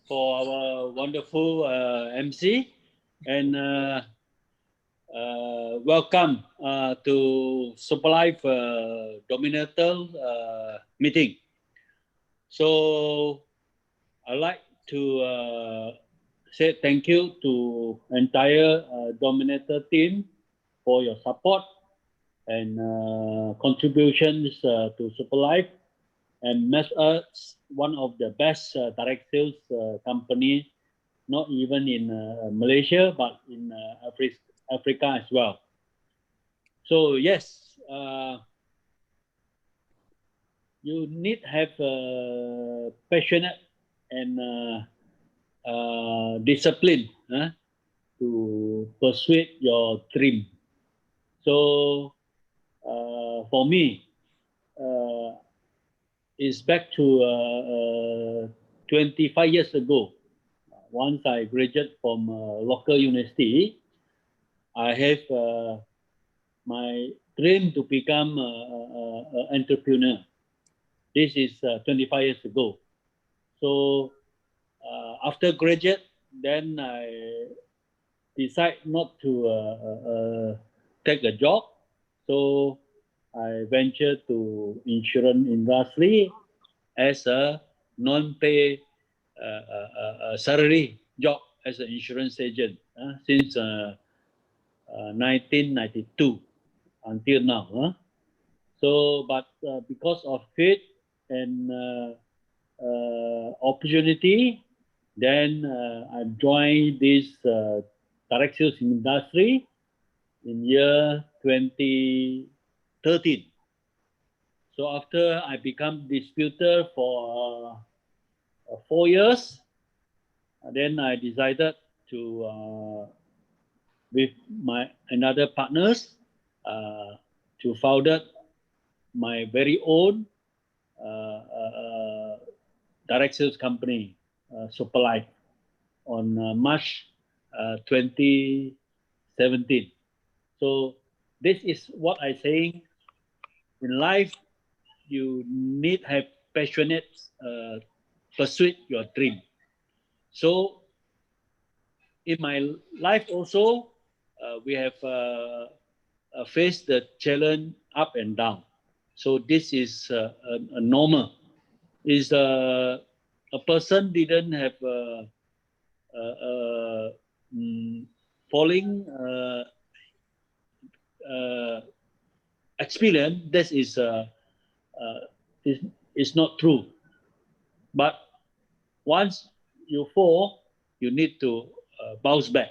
for our wonderful MC. And welcome to Superlife Dominator meeting. So I'd like to say thank you to entire Dominator team for your support and contributions to Superlife, and make us one of the best direct sales company, not even in Malaysia, but in Africa as well. So yes, you need to have passionate and discipline to pursue your dream. So for me, it's back to 25 years ago. Once I graduated from local university, I have my dream to become an entrepreneur. This is 25 years ago. So after graduate, then I decide not to take a job. So I ventured to insurance industry as a non-pay salary job as an insurance agent since 1992 until now. So, but because of faith and opportunity, then I joined this direct sales industry in year 2013. So after I become distributor for 4 years, then I decided to with my another partners to founded my very own direct sales company, Superlife, on March 2017. So this is what I saying. In life, you need have passionate pursue your dream. So in my life also, we have faced the challenge up and down. So this is a normal. Is a person didn't have falling experience. This is not true. But once you fall, you need to bounce back.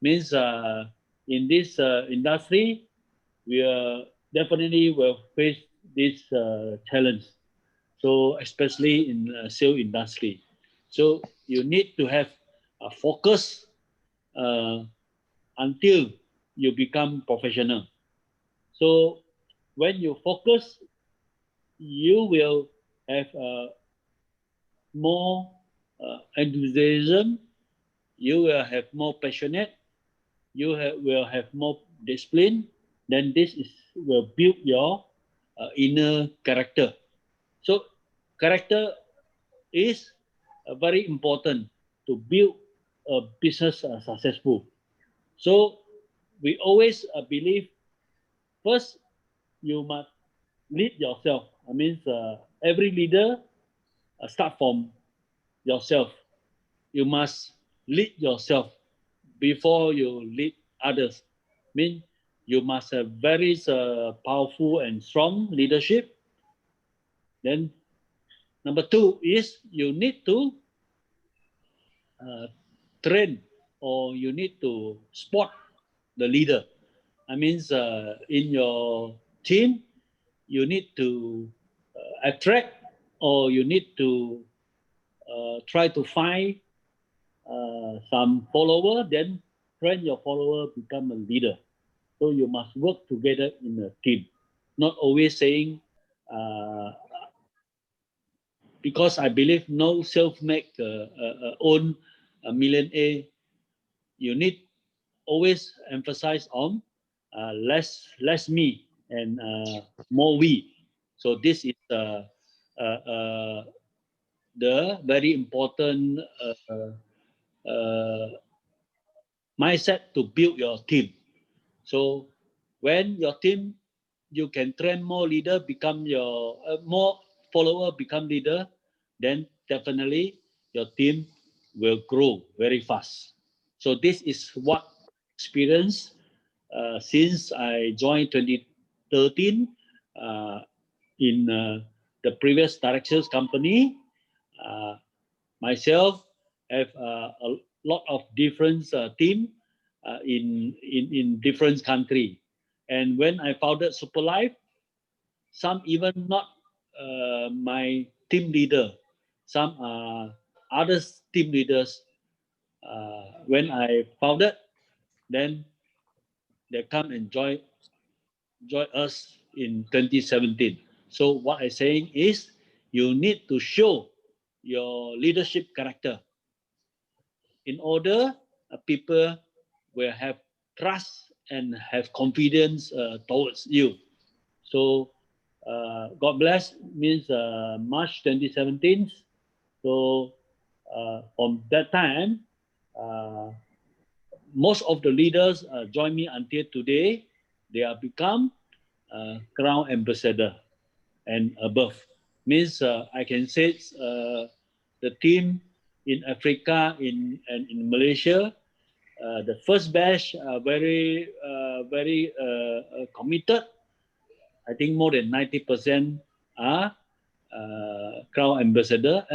Means in this industry, we definitely will face this challenge. So especially in sales industry. So you need to have a focus until you become professional. So when you focus, you will have more enthusiasm, you will have more passionate, you will have more discipline, then this will build your inner character. So character is very important to build a business successful. So we always believe first you must lead yourself. I mean, every leader start from yourself. You must lead yourself before you lead others. Mean you must have very powerful and strong leadership. Then number two is you need to train or you need to spot the leader. I mean, in your team, you need to attract or you need to try to find some follower, then train your follower become a leader. So you must work together in a team, not always saying, because I believe no self-made own a millionaire. You need always emphasize on less me and more we. So this is the very important mindset to build your team. So when your team, you can train more leader, become your more follower, become leader, then definitely your team will grow very fast. So this is what experience since I joined 2013 in the previous direct sales company. Myself have a lot of different team in different country. And when I founded Superlife, some even not my team leader, some other team leaders. When I founded, then they come and join us in 2017. So what I'm saying is you need to show your leadership character in order people will have trust and have confidence towards you. So God bless means March 2017. So from that time, most of the leaders join me until today. They are become Crown Ambassador and above. Means I can say the team in Africa and in Malaysia, the first batch are very committed. I think more than 90% are Crown Ambassador.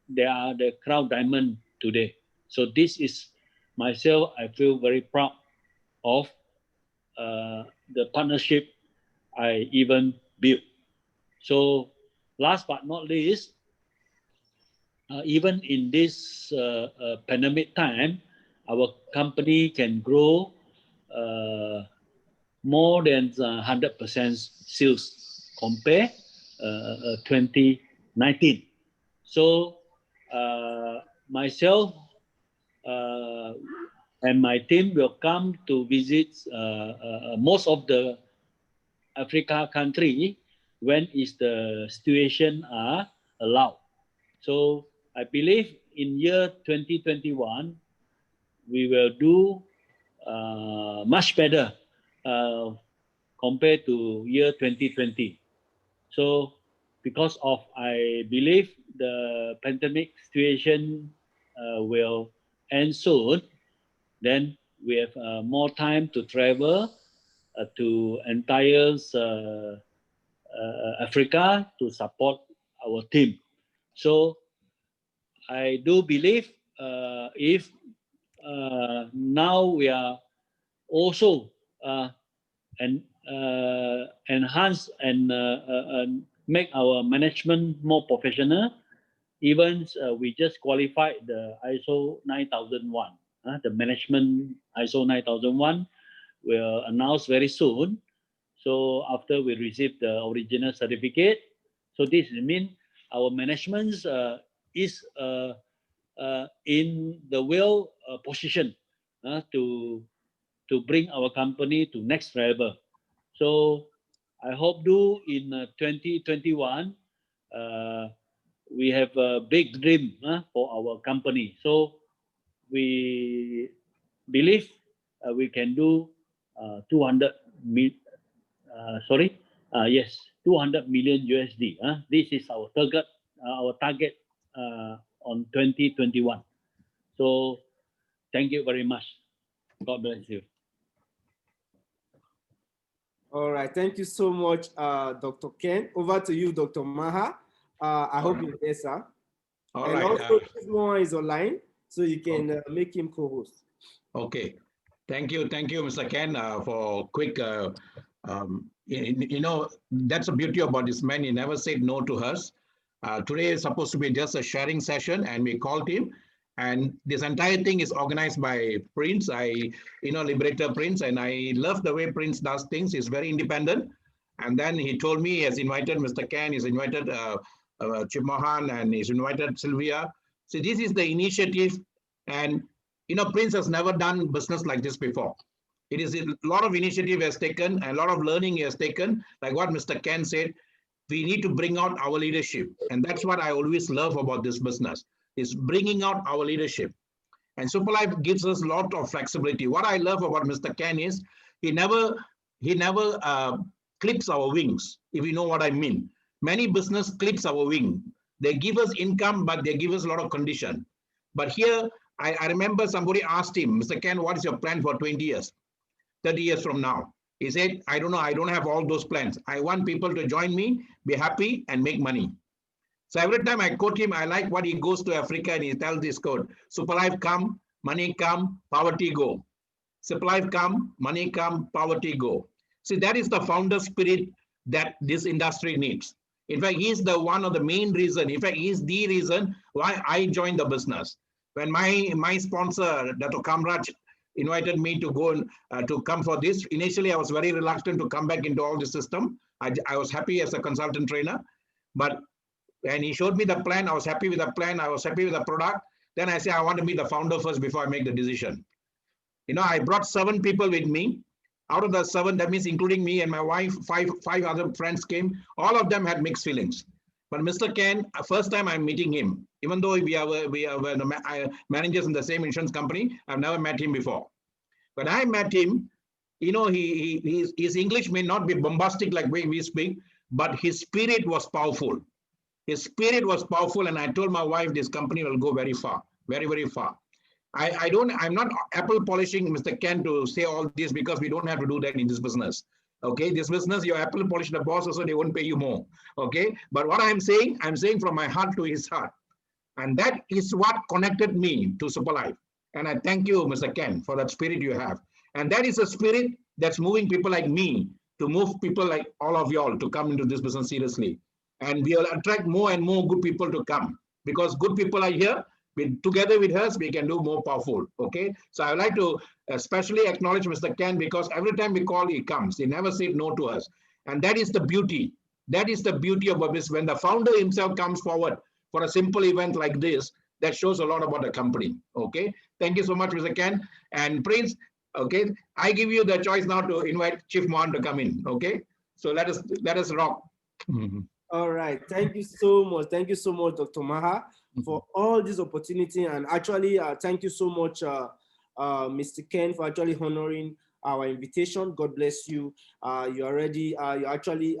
They are the Crown Diamond today. So this is myself, I feel very proud of the partnership I even built. So last but not least, even in this pandemic time, our company can grow more than 100% sales compare 2019. So myself and my team will come to visit most of the Africa country when is the situation are allowed. So I believe in year 2021, we will do much better compared to year 2020. So because of, I believe the pandemic situation will end soon, then we have more time to travel to entire Africa to support our team. So I do believe if now we are also enhance and make our management more professional. Even we just qualified the ISO 9001. The management ISO 9001 will announce very soon. So after we receive the original certificate, so this means our management is in the well position to bring our company to next level. So I hope in 2021 we have a big dream for our company. So we believe we can do 200 million USD. This is our target on 2021. So thank you very much. God bless you. All right, thank you so much, Dr. Ken. Over to you, Dr. Maha. I hope you're there, sir. All and right. Also, Tismo is online, so you can make him co-host. Okay. Thank you, Mr. Ken, for quick. That's the beauty about this man. He never said no to us. Today is supposed to be just a sharing session, and we called him. And this entire thing is organized by Prince. Liberator Prince, and I love the way Prince does things. He's very independent. And then he told me he has invited Mr. Ken, he's invited Chip Mohan, and he's invited Sylvia. So this is the initiative. And, Prince has never done business like this before. It is a lot of initiative has taken, a lot of learning he has taken. Like what Mr. Ken said, we need to bring out our leadership. And that's what I always love about this business, is bringing out our leadership. And Superlife gives us a lot of flexibility. What I love about Mr. Ken is he never clips our wings, if you know what I mean. Many business clips our wing. They give us income, but they give us a lot of condition. But here, I remember somebody asked him, Mr. Ken, what is your plan for 20 years, 30 years from now? He said, I don't know, I don't have all those plans. I want people to join me, be happy, and make money. So every time I quote him, I like what he goes to Africa and he tells this quote: Superlife come, money come, poverty go. Superlife come, money come, poverty go. See, that is the founder spirit that this industry needs. In fact, he is the one of the main reason. In fact, he is the reason why I joined the business. When my sponsor, Dr. Kamraj, invited me to go and to come for this. Initially, I was very reluctant to come back into all the system. I was happy as a consultant trainer, but when he showed me the plan, I was happy with the plan. I was happy with the product. Then I said, I want to meet the founder first before I make the decision. You know, I brought 7 people with me. Out of the 7, that means including me and my wife, five other friends came. All of them had mixed feelings. But Mr. Ken, first time I'm meeting him, even though we are the managers in the same insurance company, I've never met him before. When I met him, you know, his English may not be bombastic like we speak, but his spirit was powerful. His spirit was powerful, and I told my wife this company will go very far, very, very far. I'm not apple polishing Mr. Ken to say all this because we don't have to do that in this business. Okay, this business, you apple polish the boss, also they won't pay you more. Okay, but what I'm saying from my heart to his heart. And that is what connected me to Superlife. And I thank you, Mr. Ken, for that spirit you have. And that is a spirit that's moving people like me to move people like all of y'all to come into this business seriously. And we will attract more and more good people to come because good people are here. Together with us, we can do more powerful. Okay, so I would like to especially acknowledge Mr. Ken because every time we call, he comes. He never said no to us, and that is the beauty. That is the beauty of this. When the founder himself comes forward for a simple event like this, that shows a lot about the company. Okay, thank you so much, Mr. Ken and Prince. Okay, I give you the choice now to invite Chief Mohan to come in. Okay, so let us rock. All right, thank you so much. Thank you so much, Dr. Maha, for all this opportunity. And actually, thank you so much, Mr. Ken, for actually honoring our invitation. God bless you. You're actually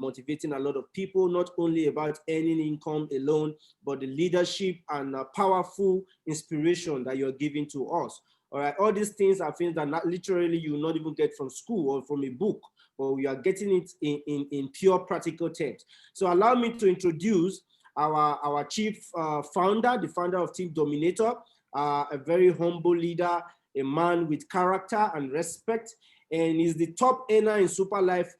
motivating a lot of people, not only about earning income alone, but the leadership and powerful inspiration that you're giving to us. All right, all these things are things that literally you will not even get from school or from a book, but we are getting it in pure practical terms. So allow me to introduce our chief founder, the founder of Team Dominator, a very humble leader, a man with character and respect, and he's the top earner in Superlife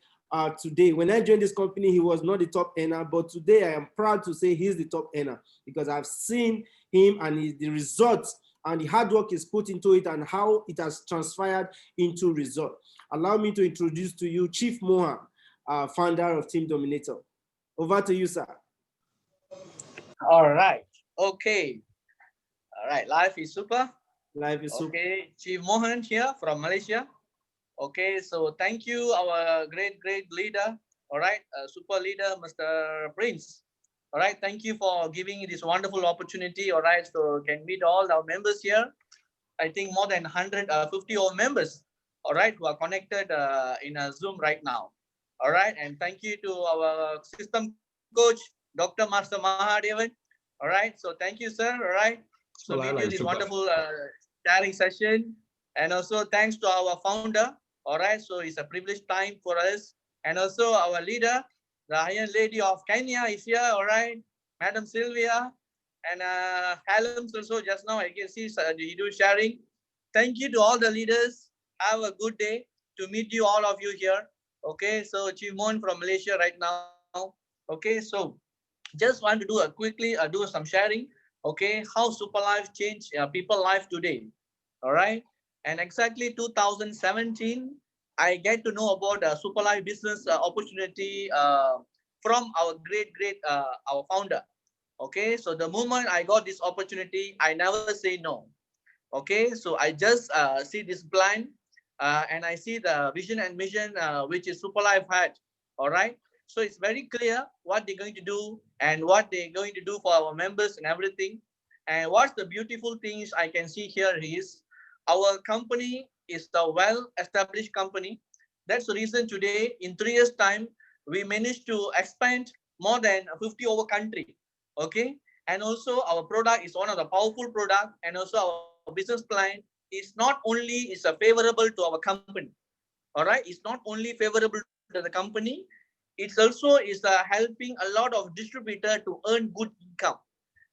today. When I joined this company, he was not the top earner, but today I am proud to say he's the top earner because I've seen him and the results and the hard work is put into it and how it has transpired into result. Allow me to introduce to you Chief Mohan, founder of Team Dominator. Over to you, sir. All right. Okay. All right. Life is super. Life is super. Okay. Chief Mohan here from Malaysia. Okay. So thank you, our great leader. All right. Super leader, Mr. Prince. All right. Thank you for giving me this wonderful opportunity. All right. So can meet all our members here. I think more than 150 old members. All right. Who are connected in a Zoom right now. All right. And thank you to our system coach, Dr. Master Mahadevan. All right. So thank you, sir. All right. So we do this wonderful sharing session. And also thanks to our founder. All right. So it's a privileged time for us. And also our leader, the Iron Lady of Kenya is here. All right. Madam Sylvia. And Hallam's also just now I can see he do sharing. Thank you to all the leaders. Have a good day to meet you, all of you here. Okay. So Chief Mohan from Malaysia right now. Okay. So just want to do quickly do some sharing. Okay, how Superlife changed people's life today. All right, and exactly 2017, I get to know about Superlife business opportunity from our great our founder. Okay, so the moment I got this opportunity, I never say no. Okay, so I just see this plan and I see the vision and mission which is Superlife had. All right. So it's very clear what they're going to do and what they're going to do for our members and everything. And what's the beautiful things I can see here is our company is a well-established company. That's the reason today, in 3 years' time, we managed to expand more than 50 over country. Okay. And also our product is one of the powerful product, and also our business plan is not only is favorable to our company. All right. It's not only favorable to the company. It's also is helping a lot of distributors to earn good income.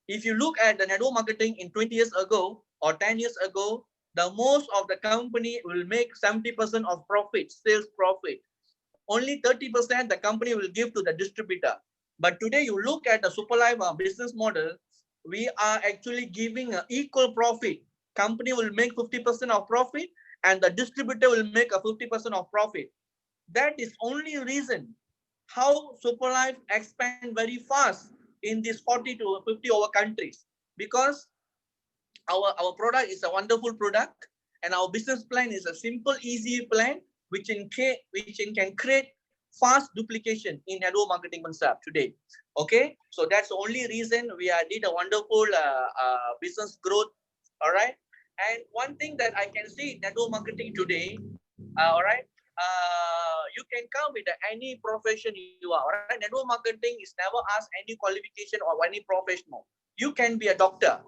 If you look at the network marketing in 20 years ago or 10 years ago, the most of the company will make 70% of profit, sales profit. Only 30% the company will give to the distributor. But today you look at the Superlife business model, we are actually giving equal profit company will make 50% of profit, and the distributor will make a 50% of profit. That is only reason how Superlife expand very fast in these 40 to 50 over countries, because our product is a wonderful product, and our business plan is a simple, easy plan which can create fast duplication in network marketing concept today. Okay, so that's the only reason we did a wonderful business growth. All right, and one thing that I can see in network marketing today, all right, you can come with any profession you are. All right, network marketing is never asked any qualification or any professional. You can be a doctor,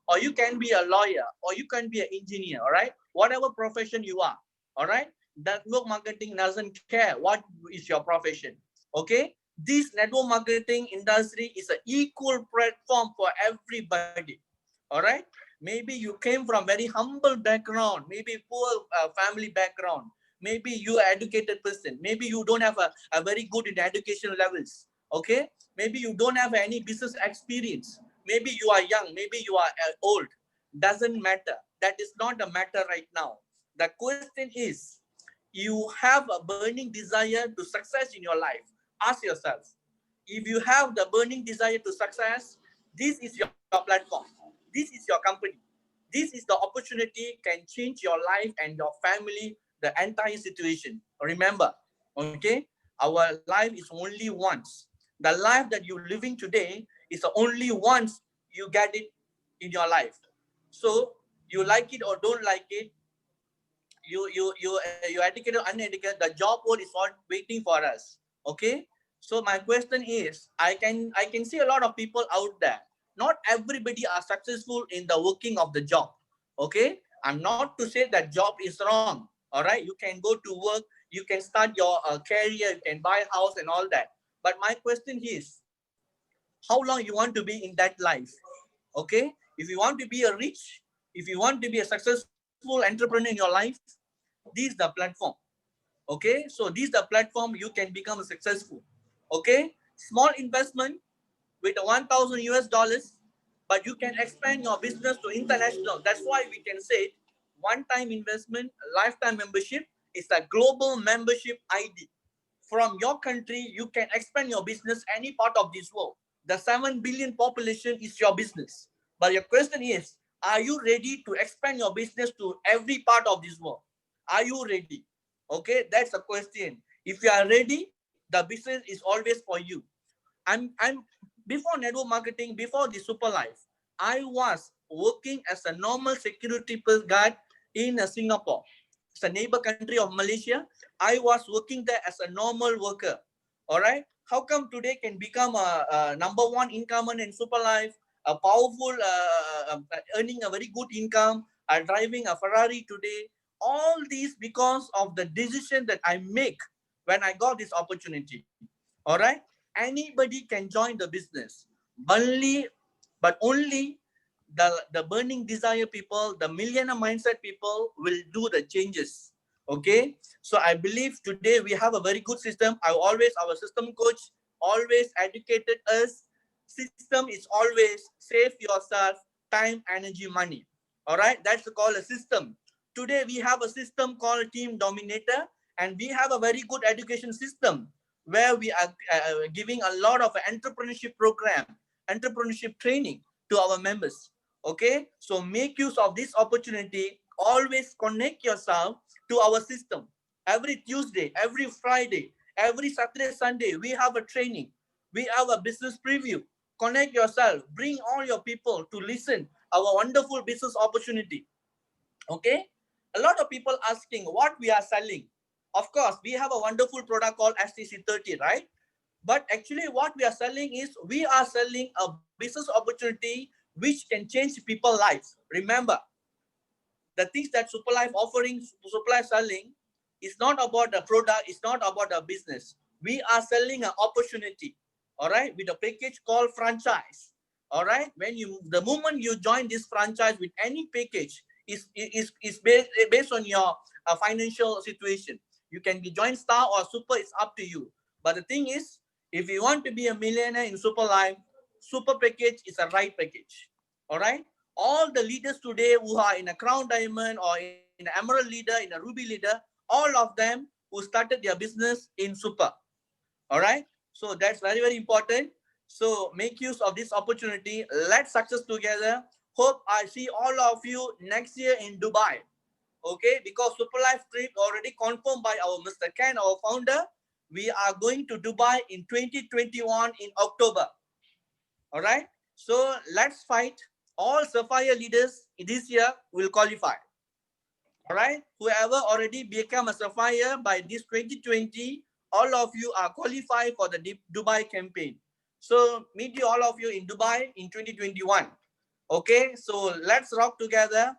or you can be a lawyer, or you can be an engineer. All right, whatever profession you are. All right, network marketing doesn't care what is your profession. Okay, this network marketing industry is an equal platform for everybody. All right, maybe you came from very humble background, maybe poor family background, maybe you are educated person, maybe you don't have a very good in education levels. Okay, maybe you don't have any business experience, maybe you are young, maybe you are old, doesn't matter. That is not a matter right now. The question is, you have a burning desire to success in your life. Ask yourself, if you have the burning desire to success, this is your platform, this is your company, this is the opportunity can change your life and your family, the entire situation. Remember, okay, our life is only once. The life that you're living today is only once you get it in your life. So you like it or don't like it, you educated or uneducated, the job world is not waiting for us. Okay, so my question is, I can see a lot of people out there. Not everybody are successful in the working of the job. Okay, I'm not to say that job is wrong. All right, you can go to work, you can start your career, you can buy house and all that. But my question is, how long you want to be in that life? Okay, if you want to be a rich, if you want to be a successful entrepreneur in your life, this is the platform. Okay, so this is the platform you can become successful. Okay, small investment with 1,000 US dollars, but you can expand your business to international. That's why we can say one-time investment, lifetime membership is a global membership ID. From your country, you can expand your business any part of this world. The 7 billion population is your business. But your question is, are you ready to expand your business to every part of this world? Are you ready? Okay, that's a question. If you are ready, the business is always for you. I'm before network marketing, before the Superlife, I was working as a normal security guard in Singapore. It's a neighbor country of Malaysia. I was working there as a normal worker. All right. How come today can become a number one income in Superlife, a powerful, earning a very good income, driving a Ferrari today? All these because of the decision that I make when I got this opportunity. All right. Anybody can join the business. Only the burning desire people, the millionaire mindset people will do the changes. Okay. So I believe today we have a very good system. Our system coach always educated us. System is always save yourself time, energy, money. All right. That's called a system. Today we have a system called Team Dominator, and we have a very good education system where we are giving a lot of entrepreneurship program, entrepreneurship training to our members. Okay, so make use of this opportunity. Always connect yourself to our system. Every Tuesday, every Friday, every Saturday, Sunday, we have a training. We have a business preview. Connect yourself. Bring all your people to listen our wonderful business opportunity. Okay, a lot of people asking what we are selling. Of course, we have a wonderful product called STC30, right? But actually what we are selling is, we are selling a business opportunity which can change people's lives. Remember, the things that Superlife offering, Superlife selling is not about the product, it's not about the business. We are selling an opportunity, all right, with a package called franchise. All right, the moment you join this franchise with any package, is based on your financial situation. You can be joint star or super, it's up to you. But the thing is, if you want to be a millionaire in Superlife, super package is a right package. All right. all the leaders today who are in a crown diamond or in an emerald leader, in a ruby leader, all of them who started their business in Super. All right. So that's very, very important. So make use of this opportunity. Let's success together. Hope I see all of you next year in Dubai. Okay, because Superlife trip already confirmed by our Mr. Ken, our founder. We are going to Dubai in 2021 in October. All right. So let's fight. All Sapphire leaders this year will qualify. All right. Whoever already become a Sapphire by this 2020, all of you are qualified for the Dubai campaign. So meet you all of you in Dubai in 2021. Okay. So let's rock together.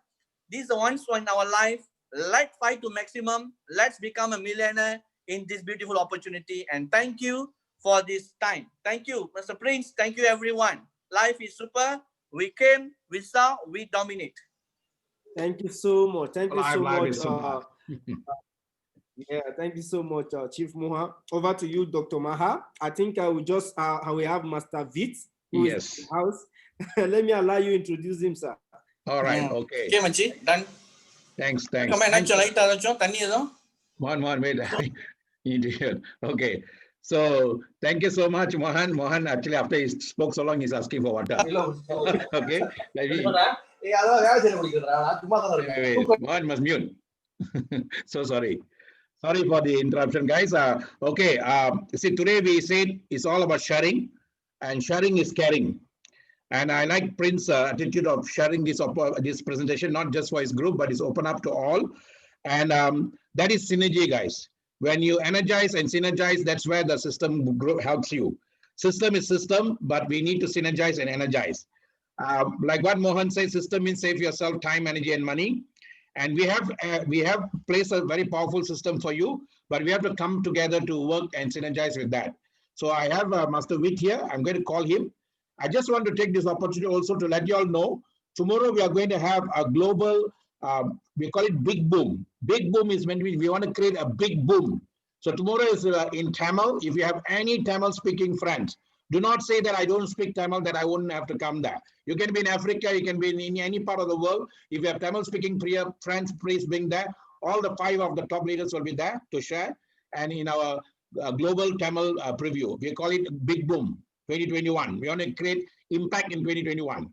This is once in our life. Let's fight to maximum. Let's become a millionaire in this beautiful opportunity. And thank you for this time. Thank you, Mr. Prince. Thank you, everyone. Life is super. We came, we saw, we dominate. Thank you so much. Thank you so much. Thank you so much, Chief Moha. Over to you, Dr. Maha. I think I will just we have Master Vit, who is in the house. Let me allow you introduce him, sir. All right. Okay. Okay, Manchi. Done. Thanks. One, wait. Okay. So thank you so much, Mohan. Mohan, actually, after he spoke so long, he's asking for water. Okay. Mohan must mute. So sorry. Sorry for the interruption, guys. Okay. See, today we said it's all about sharing, and sharing is caring. And I like Prince's attitude of sharing this presentation, not just for his group, but it's open up to all. And that is synergy, guys. When you energize and synergize, that's where the system helps you. System is system, but we need to synergize and energize. Like what Mohan says, system means save yourself time, energy, and money. And we have placed a very powerful system for you, but we have to come together to work and synergize with that. So I have Master Vit here. I'm going to call him. I just want to take this opportunity also to let you all know, tomorrow we are going to have a global, we call it Big Boom. Big Boom is when we want to create a big boom. So tomorrow is in Tamil. If you have any Tamil speaking friends, do not say that I don't speak Tamil, that I wouldn't have to come there. You can be in Africa, you can be in any part of the world. If you have Tamil speaking friends, please bring there. All the 5 of the top leaders will be there to share. And in our global Tamil preview, we call it Big Boom 2021. We want to create impact in 2021.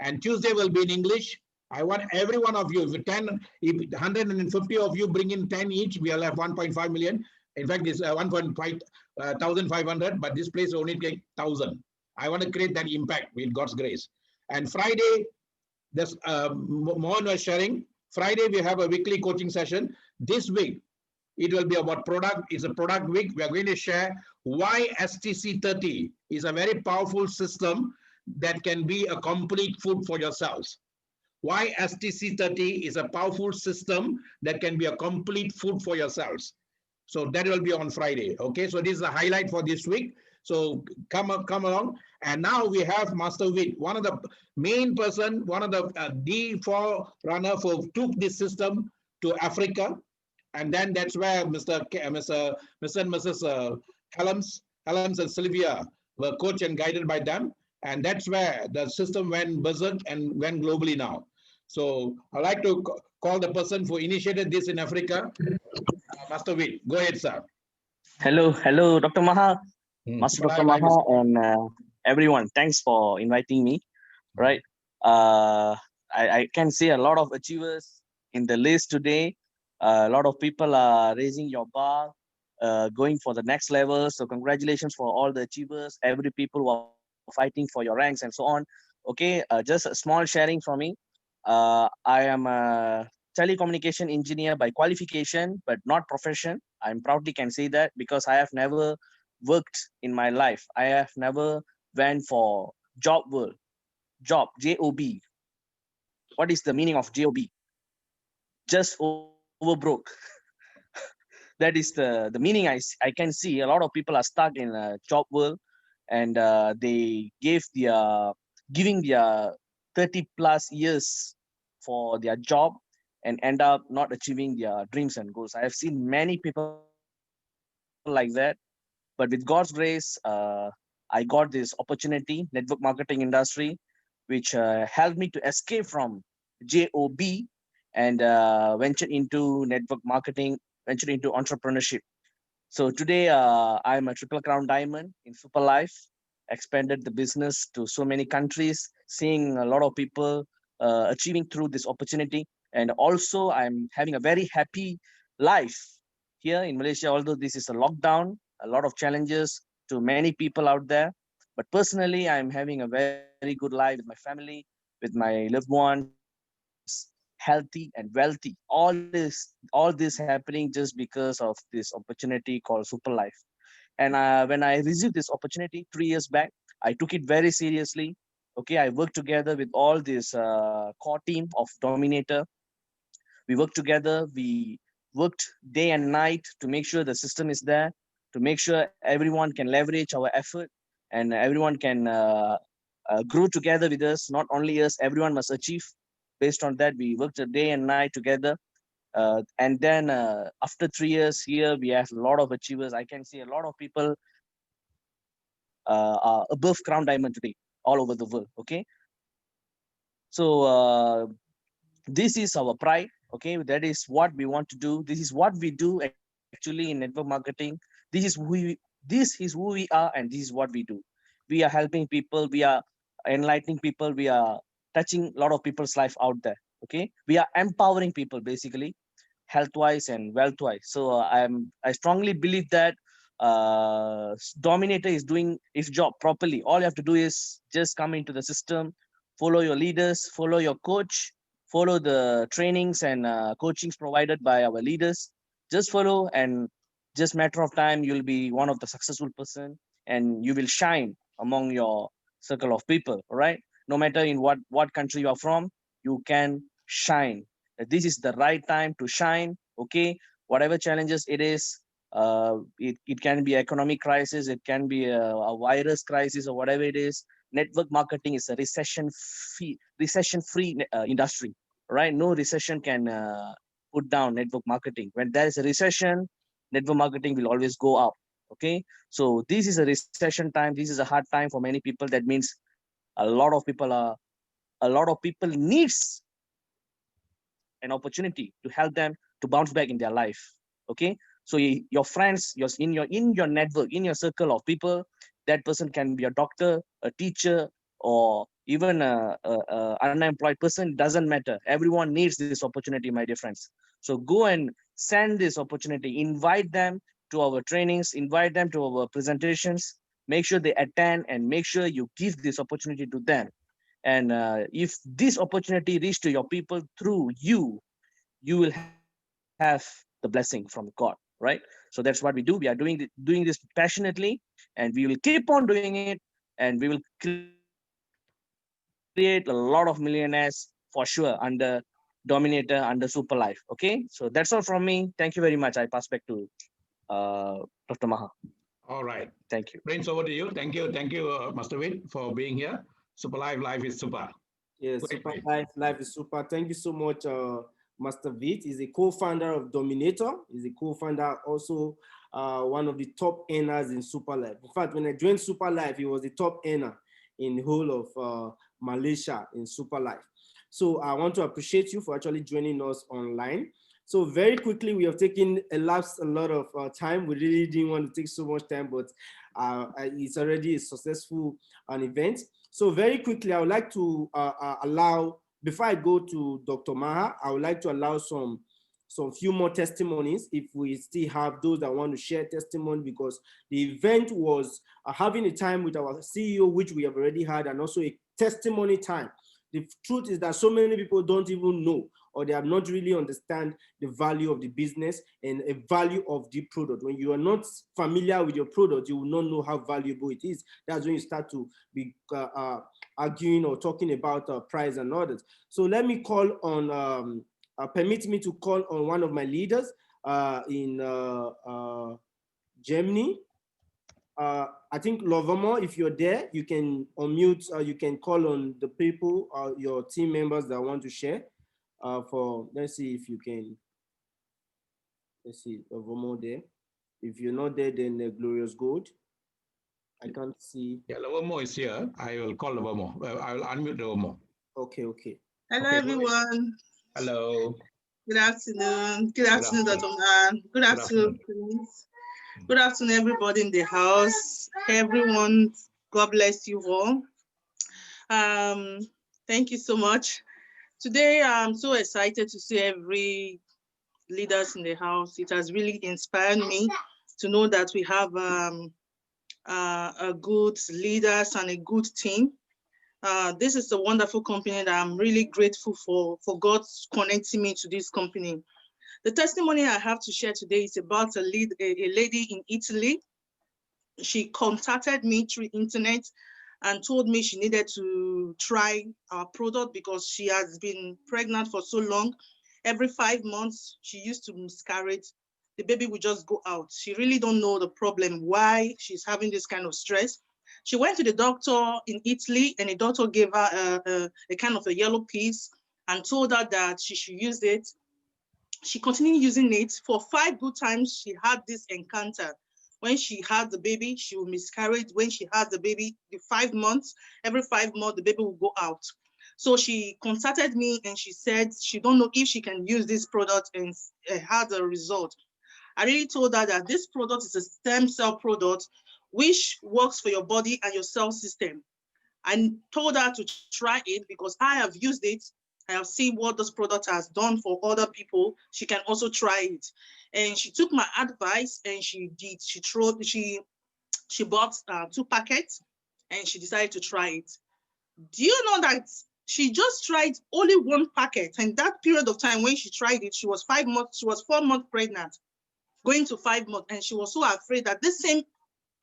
And Tuesday will be in English. I want every one of you, if 150 of you bring in 10 each, we'll have 1.5 million. In fact, it's 1,500, but this place only take 1,000. I want to create that impact with God's grace. And Friday, this Mohan was sharing. Friday, we have a weekly coaching session. This week, it will be about product. It's a product week. We are going to share why STC30 is a very powerful system that can be a complete food for yourselves. Why STC30 is a powerful system that can be a complete food for yourselves. So that will be on Friday. Okay, so this is a highlight for this week. So come along. And now we have Master Vit, one of the main person, one of the D4 who took this system to Africa. And then that's where Mr. and Mrs. Helms and Sylvia were coached and guided by them. And that's where the system went berserk and went globally now. So I'd like to call the person who initiated this in Africa, Master Vit. Go ahead, sir. Hello, Dr. Maha, Master Dr. Maha, and everyone. Thanks for inviting me. Right, I can see a lot of achievers in the list today. A lot of people are raising your bar, going for the next level. So congratulations for all the achievers, every people who are fighting for your ranks and so on. Okay, just a small sharing from me. I am a telecommunication engineer by qualification, but not profession. I'm proudly can say that because I have never worked in my life. I have never went for job world. Job, J-O-B. What is the meaning of J-O-B? Just over broke. That is the meaning I can see. A lot of people are stuck in a job world, and they giving their 30 plus years for their job and end up not achieving their dreams and goals. I have seen many people like that, but with God's grace, I got this opportunity, network marketing industry. which helped me to escape from job and venture into network marketing, venture into entrepreneurship. So today I'm a triple crown diamond in Superlife, expanded the business to so many countries, seeing a lot of people achieving through this opportunity. And also I'm having a very happy life here in Malaysia, although this is a lockdown, a lot of challenges to many people out there. But personally, I'm having a very good life with my family, with my loved ones, healthy and wealthy. All this happening just because of this opportunity called Superlife. And when I received this opportunity 3 years back, I took it very seriously. Okay, I worked together with all this core team of Dominator. We worked together. We worked day and night to make sure the system is there, to make sure everyone can leverage our effort and everyone can grow together with us. Not only us, everyone must achieve. Based on that, we worked a day and night together. And then after 3 years here, we have a lot of achievers. I can see a lot of people are above crown diamond today all over the world. Okay, so this is our pride. Okay, that is what we want to do. This is what we do actually in network marketing. This is who we are, and this is what we do. We are helping people, we are enlightening people, we are touching a lot of people's life out there. Okay, we are empowering people basically, health wise and wealth wise. So I strongly believe that Dominator is doing its job properly. All you have to do is just come into the system, follow your leaders, follow your coach, follow the trainings and coachings provided by our leaders. Just follow, and just matter of time you'll be one of the successful person, and you will shine among your circle of people. All right, no matter in what country you are from, you can shine. This is the right time to shine. Okay, whatever challenges it is, it can be economic crisis, it can be a virus crisis, or whatever it is. Network marketing is a recession free industry, right? No recession can put down network marketing. When there is a recession, network marketing will always go up. Okay, so this is a recession time, this is a hard time for many people. That means a lot of people needs an opportunity to help them to bounce back in their life. Okay, so your friends, in your network, in your circle of people, that person can be a doctor, a teacher, or even a unemployed person. Doesn't matter, everyone needs this opportunity, my dear friends. So go and send this opportunity, invite them to our trainings, invite them to our presentations, make sure they attend, and make sure you give this opportunity to them. And if this opportunity reach to your people through you, you will have the blessing from God, right? So that's what we do. We are doing this passionately, and we will keep on doing it, and we will create a lot of millionaires for sure under Dominator, under Superlife. Okay, so that's all from me. Thank you very much. I pass back to Dr. Maha. All right. Thank you. Prince, over to you. Thank you, Master Witt, for being here. Super Life is super. Yes, Great, great. Life is super. Thank you so much, Master Vit. He's a co-founder of Dominator. He's a co-founder, also one of the top earners in Superlife. In fact, when I joined Superlife, he was the top earner in the whole of Malaysia in Superlife. So I want to appreciate you for actually joining us online. So very quickly, we have taken a lot of time. We really didn't want to take so much time, but it's already a successful event. So very quickly, I would like to allow, before I go to Dr. Maha, I would like to allow some few more testimonies if we still have those that want to share testimony, because the event was having a time with our CEO, which we have already had, and also a testimony time. The truth is that so many people don't even know, or they have not really understand the value of the business and a value of the product. When you are not familiar with your product, you will not know how valuable it is. That's when you start to be arguing or talking about price and others. So let me call on, permit me to call on one of my leaders in Germany. I think Lovamo, if you're there, you can unmute, you can call on the people, your team members that want to share. Let's see if you can. Let's see, Lovamo there. If you're not there, then Glorious Gold. I can't see. Yeah, Lobomo is here. I will call Lobomo. I will unmute Lobomo. Okay, okay. Hello, Okay, everyone. hello. Good afternoon. Good afternoon, Dr. afternoon. Man. Good afternoon, Prince. Good afternoon, everybody in the house. Everyone, God bless you all. Thank you so much. Today, I'm so excited to see every leaders in the house. It has really inspired me to know that we have a good leaders and a good team. This is a wonderful company that I'm really grateful for God connecting me to this company. The testimony I have to share today is about a lady in Italy. She contacted me through internet and told me she needed to try our product because she has been pregnant for so long. Every 5 months, she used to miscarriage. The baby would just go out. She really don't know the problem, why she's having this kind of stress. She went to the doctor in Italy, and the doctor gave her a kind of a yellow piece and told her that she should use it. She continued using it for 5 good times. She had this encounter. When she had the baby, she will miscarry. When she had the baby, the 5 months, every 5 months, the baby will go out. So she contacted me and she said she don't know if she can use this product and had a result. I really told her that this product is a stem cell product which works for your body and your cell system. I told her to try it because I have used it. I have seen what this product has done for other people. She can also try it. And she took my advice and she did. She bought 2 packets and she decided to try it. Do you know that she just tried only 1 packet, and that period of time when she tried it, she was 4 months pregnant, going to 5 months, and she was so afraid that this same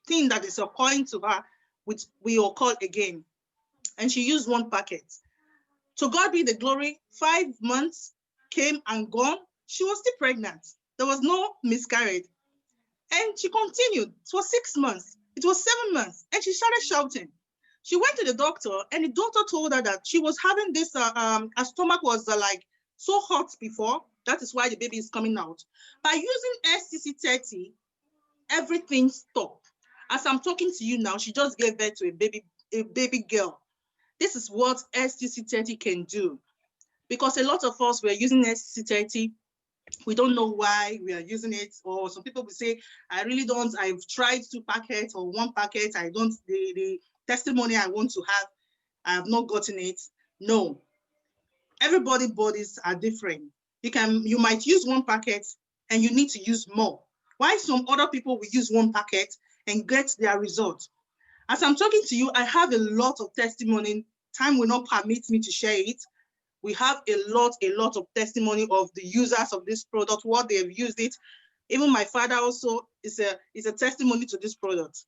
thing that is occurring to her will occur again. And she used 1 packet. To God be the glory, 5 months came and gone. She was still pregnant. There was no miscarriage. And she continued. It was 6 months. It was 7 months. And she started shouting. She went to the doctor, and the doctor told her that she was having this, her stomach was like so hot before. That is why the baby is coming out. By using STC30, everything stopped. As I'm talking to you now, she just gave birth to a baby girl. This is what STC30 can do. Because a lot of us were using STC30, we don't know why we are using it, or some people will say, I really don't, I've tried 2 packets or 1 packet, I don't, the testimony I want to have, I have not gotten it. No, everybody's bodies are different. You might use 1 packet and you need to use more. Why some other people will use 1 packet and get their result? As I'm talking to you, I have a lot of testimony. Time will not permit me to share it. We have a lot of testimony of the users of this product, what they have used it. Even my father also is a testimony to this product.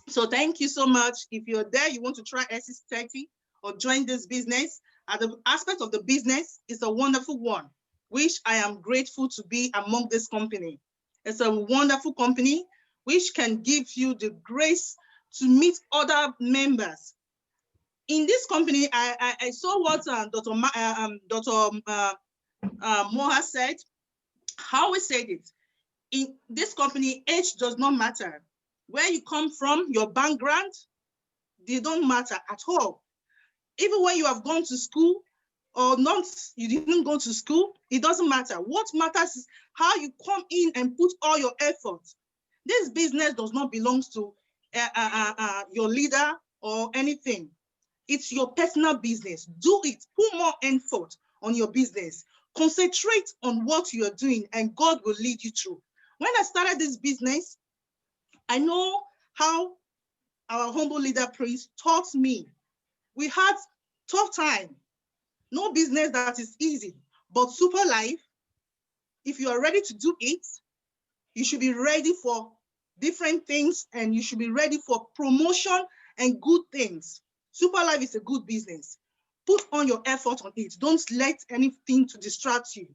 So thank you so much. If you're there, you want to try STC30 or join this business, the aspect of the business is a wonderful one, which I am grateful to be among this company. It's a wonderful company which can give you the grace to meet other members. In this company, I saw what Dr. Moha said, how we said it. In this company, age does not matter. Where you come from, your background, they don't matter at all. Even when you have gone to school or not, you didn't go to school, it doesn't matter. What matters is how you come in and put all your effort. This business does not belong to your leader or anything. It's your personal business. Do it. Put more effort on your business. Concentrate on what you are doing, and God will lead you through. When I started this business, I know how our humble leader Prince taught me. We had tough time. No business that is easy, but Superlife, if you are ready to do it, you should be ready for different things, and you should be ready for promotion and good things. Superlife is a good business. Put on your effort on it. Don't let anything to distract you.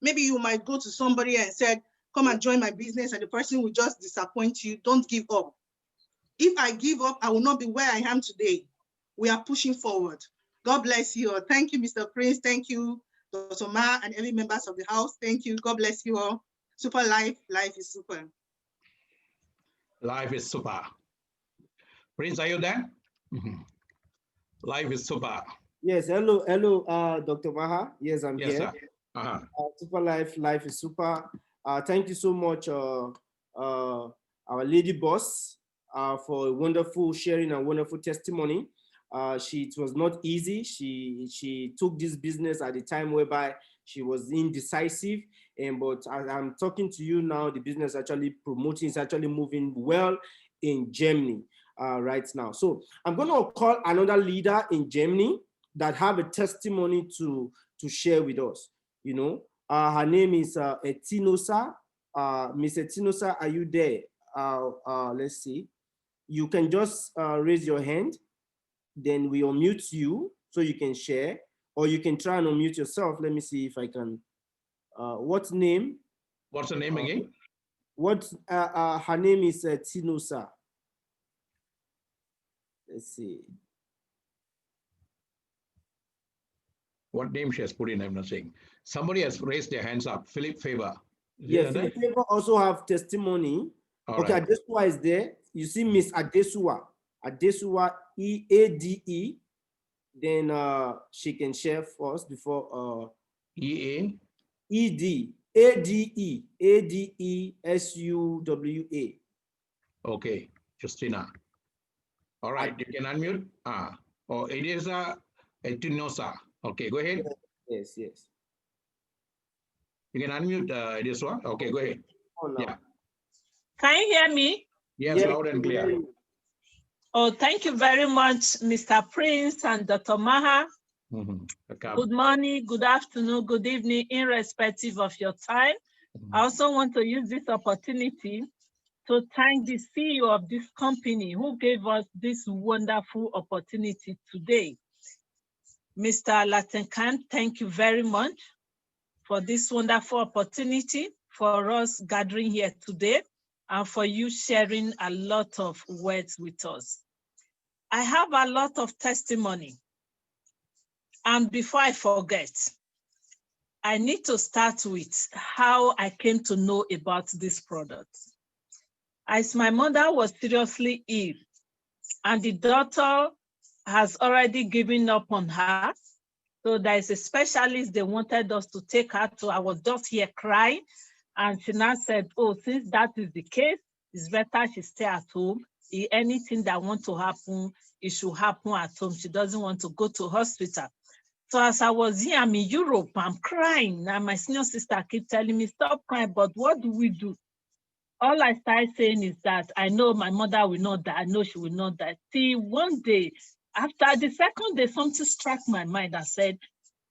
Maybe you might go to somebody and said, come and join my business, and the person will just disappoint you. Don't give up. If I give up, I will not be where I am today. We are pushing forward. God bless you all. Thank you, Mr. Prince. Thank you, Dr. Ma, and every members of the house. Thank you. God bless you all. Superlife, life is super. Life is super. Prince, are you there? Life is super. Yes, hello, Dr. Maha. Yes, I'm Yes, here. sir. Super life is super. Thank you so much, our lady boss, for a wonderful sharing and wonderful testimony. It was not easy. She took this business at a time whereby she was indecisive, but as I'm talking to you now, the business actually promoting, is actually moving well in Germany right now. So I'm going to call another leader in Germany that have a testimony to share with us. You know, her name is Etinosa. Miss Etinosa, are you there? Let's see. You can just raise your hand, then we unmute you so you can share, or you can try and unmute yourself. Let me see if I can. What name? What's the name again? Her name is Tinosa. Let's see. What name she has put in, I'm not saying. Somebody has raised their hands up. Philip Favor. Yeah, Philip Favor also have testimony. Okay, right. Adesua is there. You see Miss Adesua. Adesua, E-A-D-E. Then she can share first before E-A? E-D. A-D-E. A-D-E-S-U-W-A. Okay, Justina. All right, you can unmute. Oh, it is Etinosa. Okay, go ahead. Yes. You can unmute Ediswa. Okay, go ahead. Oh, no. Yeah. Can you hear me? Yes, loud and clear. Oh, thank you very much, Mr. Prince and Dr. Maha. Good morning, good afternoon, good evening, irrespective of your time. I also want to use this opportunity to thank the CEO of this company who gave us this wonderful opportunity today. Mr. Latenkamp, thank you very much for this wonderful opportunity for us gathering here today and for you sharing a lot of words with us. I have a lot of testimony. And before I forget, I need to start with how I came to know about this product. As my mother was seriously ill and the doctor has already given up on her, so there is a specialist they wanted us to take her to. I was just here crying, and she now said, oh, since that is the case, it's better she stay at home. Anything that wants to happen, it should happen at home. She doesn't want to go to hospital. So as I was here, I'm in Europe, I'm crying. And my senior sister keeps telling me, stop crying, but what do we do? All I started saying is that I know my mother will not die. I know she will not die. See, one day, after the second day, something struck my mind. I said,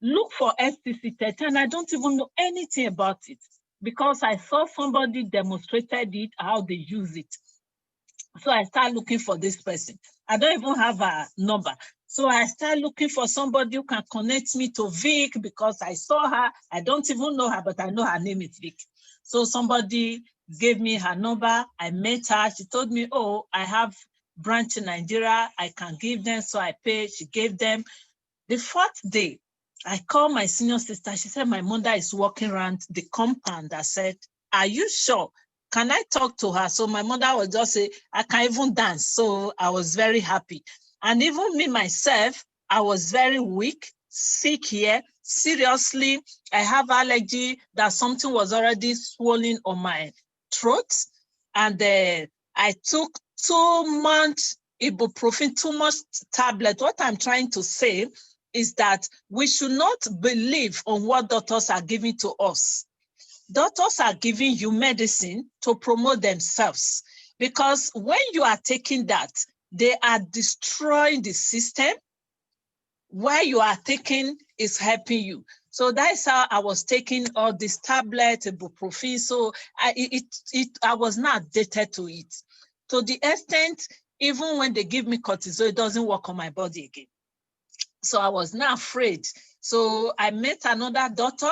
look for STC test, and I don't even know anything about it because I saw somebody demonstrated it, how they use it. So I started looking for this person. I don't even have a number. So I started looking for somebody who can connect me to Vic because I saw her. I don't even know her, but I know her name is Vic. So somebody gave me her number. I met her. She told me, oh, I have branch in Nigeria. I can give them. So I paid. She gave them. The fourth day, I called my senior sister. She said, my mother is walking around the compound. I said, are you sure? Can I talk to her? So my mother would just say, I can even dance. So I was very happy. And even me, myself, I was very weak, sick here. Seriously, I have allergy that something was already swollen on my throat. And I took 2 months ibuprofen, 2 months tablet. What I'm trying to say is that we should not believe on what doctors are giving to us. Doctors are giving you medicine to promote themselves because when you are taking that, they are destroying the system. Where you are taking is helping you. So that's how I was taking all these tablets, ibuprofen. So I was not addicted to it. To the extent, even when they give me cortisone, it doesn't work on my body again. So I was not afraid. So I met another doctor.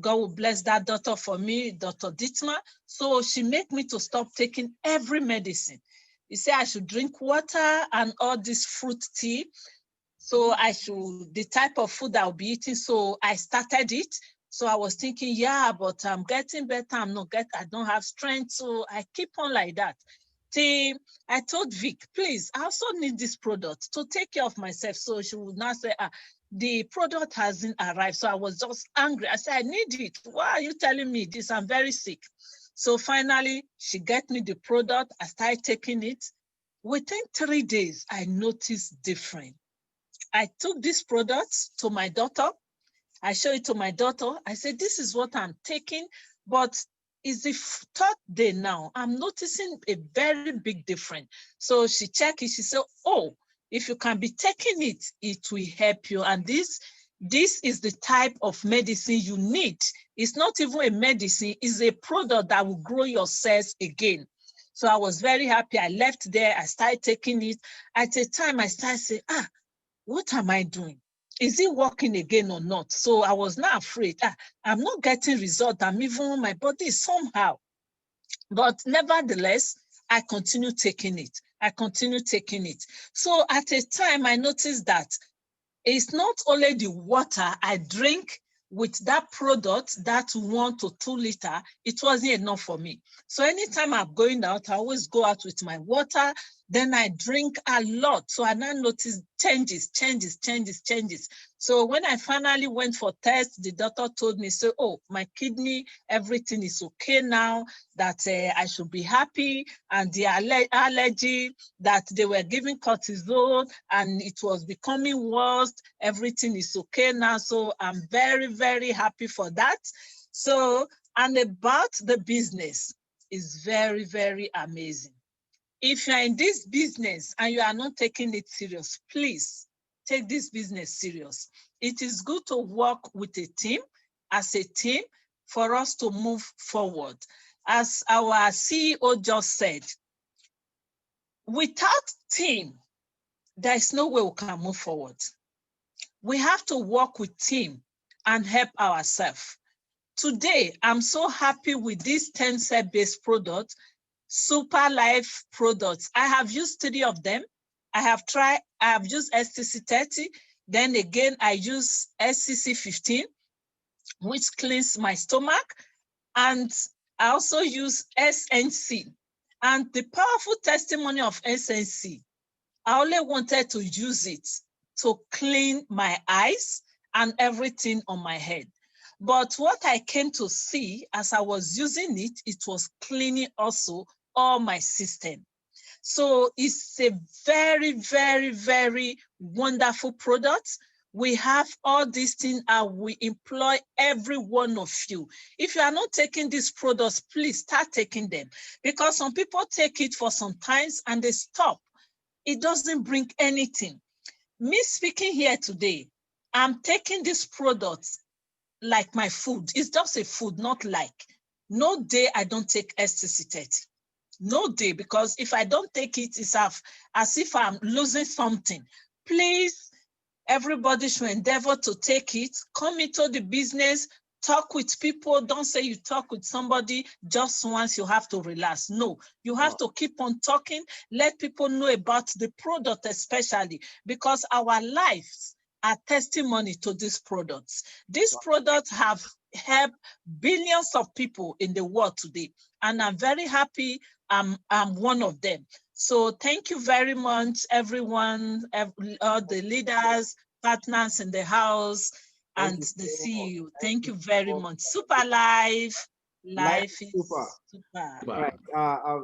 God will bless that doctor for me, Dr. Dittmer. So she made me to stop taking every medicine. He said I should drink water and all this fruit tea. So I should, the type of food I'll be eating. So I started it. So I was thinking, yeah, but I'm getting better. I don't have strength. So I keep on like that. I told Vic, please, I also need this product to take care of myself. So she would not say, the product hasn't arrived. So I was just angry. I said, I need it. Why are you telling me this? I'm very sick. So finally, she got me the product. I started taking it. Within 3 days, I noticed different. I took this product to my daughter. I showed it to my daughter. I said, this is what I'm taking, but it's the 3rd day now. I'm noticing a very big difference. So she checked it. She said, oh, if you can be taking it, it will help you. And this is the type of medicine you need. It's not even a medicine. It's a product that will grow your cells again. So I was very happy. I left there. I started taking it. At a time, I started saying, what am I doing? Is it working again or not? So I was not afraid. I'm not getting results. I'm even, my body somehow. But nevertheless, I continue taking it. I continue taking it. So at a time, I noticed that it's not only the water I drink with that product, that 1 to 2 liters, it wasn't enough for me. So anytime I'm going out, I always go out with my water. Then I drink a lot. So I now notice changes. So when I finally went for tests, the doctor told me, so, oh, my kidney, everything is okay now, that I should be happy. And the allergy that they were giving cortisone and it was becoming worse, everything is okay now. So I'm very, very happy for that. So, and about the business is very, very amazing. If you're in this business and you are not taking it serious, please take this business serious. It is good to work with a team, as a team, for us to move forward. As our CEO just said, without team, there is no way we can move forward. We have to work with team and help ourselves. Today, I'm so happy with this 10-cell-based product, Superlife products. I have used 3 of them. I have used STC30. Then again, I use SCC15, which cleans my stomach. And I also use SNC. And the powerful testimony of SNC, I only wanted to use it to clean my eyes and everything on my head. But what I came to see as I was using it, it was cleaning also all my system. So it's a very, very, very wonderful product. We have all these things and we employ every one of you. If you are not taking these products, please start taking them, because some people take it for some times and they stop. It doesn't bring anything. Me speaking here today, I'm taking these products like my food. It's just a food, not like. No day I don't take STC30. No day, because if I don't take it, it's as if I'm losing something. Please, everybody should endeavor to take it. Come into the business, talk with people. Don't say you talk with somebody just once, you have to relax. No, you have to keep on talking. Let people know about the product, especially because our lives are testimony to these products. These products have helped billions of people in the world today. And I'm very happy I'm one of them. So thank you very much, everyone, all the leaders, partners in the house, and the CEO. Thank you very much. Superlife. Life is super. Right.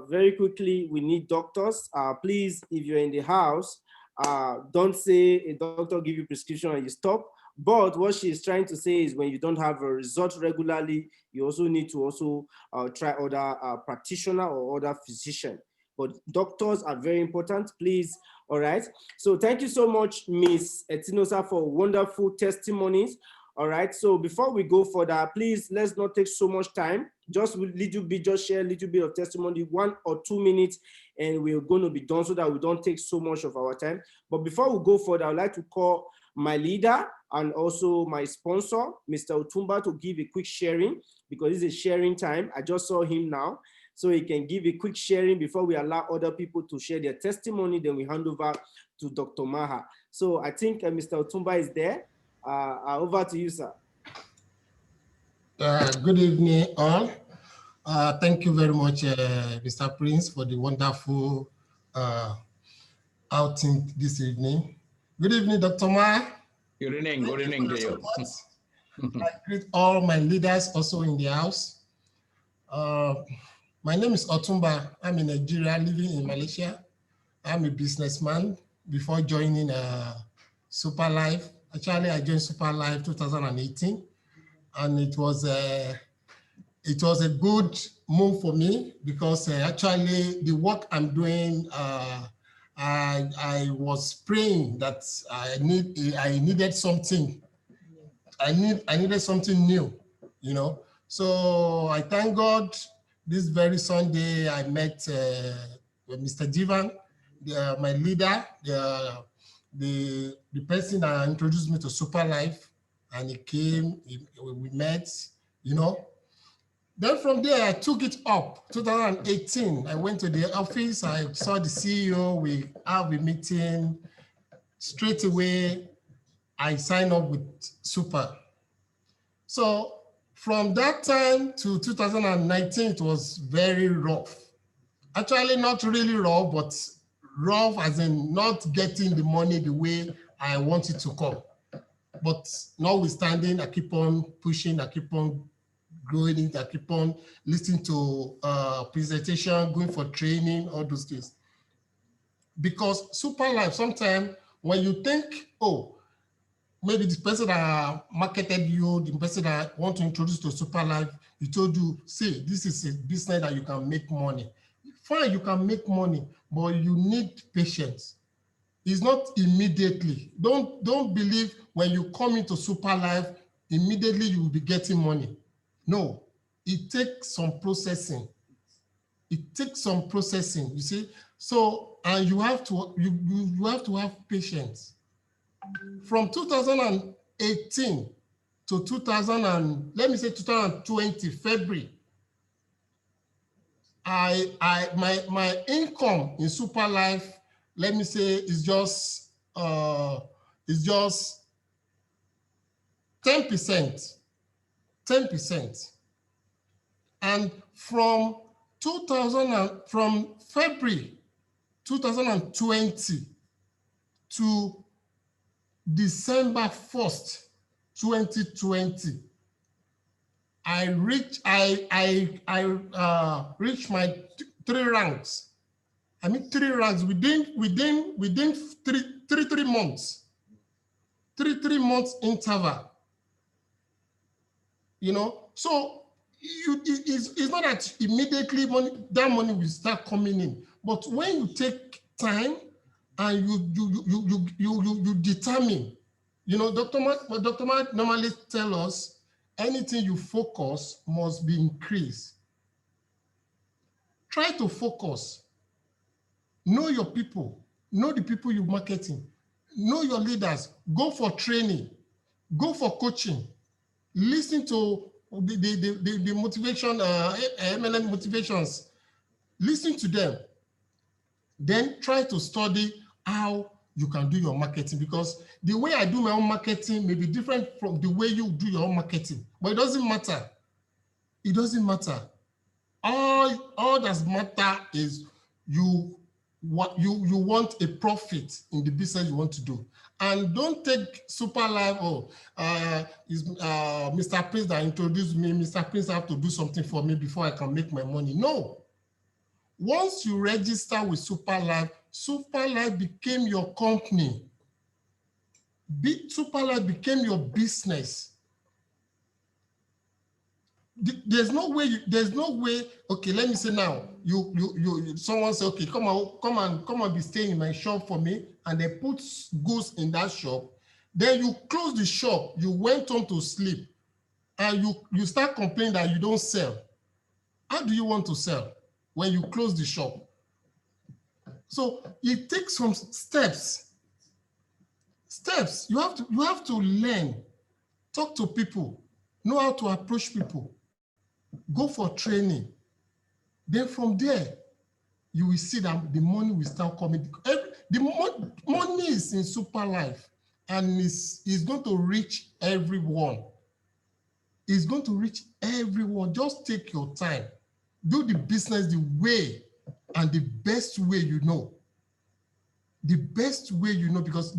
Very quickly, we need doctors. Please, if you're in the house, don't say a doctor give you prescription and you stop. But what she's trying to say is when you don't have a result regularly, you also need to also try other practitioner or other physician. But doctors are very important, please. All right. So thank you so much, Miss Etinosa, for wonderful testimonies. All right. So before we go further, please, let's not take so much time. Just a little bit, just share a little bit of testimony, 1 or 2 minutes, and we're going to be done so that we don't take so much of our time. But before we go further, I'd like to call my leader and also my sponsor, Mr. Otumba, to give a quick sharing, because it's a sharing time. I just saw him now. So he can give a quick sharing before we allow other people to share their testimony. Then we hand over to Dr. Maha. So I think Mr. Otumba is there. Over to you, sir. Good evening, all. Thank you very much, Mr. Prince, for the wonderful outing this evening. Good evening, Dr. Ma. Good evening to you. I greet all my leaders also in the house. My name is Otumba. I'm in Nigeria, living in Malaysia. I'm a businessman before joining Superlife. Actually, I joined Superlife 2018, and it was a good move for me because actually the work I'm doing, I was praying that I needed something. I needed something new, you know. So I thank God. This very Sunday, I met Mr. Jivan, my leader, the person that introduced me to Superlife, and he came. We met, you know. Then from there, I took it up. 2018, I went to the office. I saw the CEO. We have a meeting. Straight away, I signed up with Super. So from that time to 2019, it was very rough. Actually, not really rough, but rough as in not getting the money the way I wanted to come. But notwithstanding, I keep on pushing, I keep on growing it, I keep on listening to presentation, going for training, all those things. Because Superlife, sometimes when you think, oh, maybe the person that marketed you, the person that want to introduce to Superlife, he told you, see, this is a business that you can make money. Fine, you can make money, but you need patience. It's not immediately. Don't believe when you come into Superlife, immediately you will be getting money. No, it takes some processing. It takes some processing, you see. So, and you have to have patience. From 2018 to 2020 February, my income in Superlife, let me say, is just 10%. 10%. And from February 2020 to December 1st, 2020, I reached my 3 ranks. I mean 3 ranks within 3 months. 3 months interval. You know, so it's not that immediately that money will start coming in, but when you take time and you determine, you know, Dr. Matt normally tell us anything you focus must be increased. Try to focus. Know your people. Know the people you're marketing. Know your leaders. Go for training. Go for coaching. Listen to the motivation, MLM motivations. Listen to them. Then try to study how you can do your marketing, because the way I do my own marketing may be different from the way you do your own marketing, but it doesn't matter. It doesn't matter. All that matter is you want a profit in the business you want to do. And don't take Superlife, Mr. Prince that introduced me, Mr. Prince have to do something for me before I can make my money. No. Once you register with Superlife, Superlife became your company. Superlife became your business. There's no way, okay, let me say now, someone say, okay, come and be staying in my shop for me, and they put goods in that shop. Then you close the shop, you went home to sleep, and you start complaining that you don't sell. How do you want to sell when you close the shop? So it takes some steps. You have to learn, talk to people, know how to approach people, go for training. Then from there, you will see that the money will start coming. The money is in Superlife, and is going to reach everyone. It's going to reach everyone. Just take your time. do the business the way and the best way you know. The best way you know, because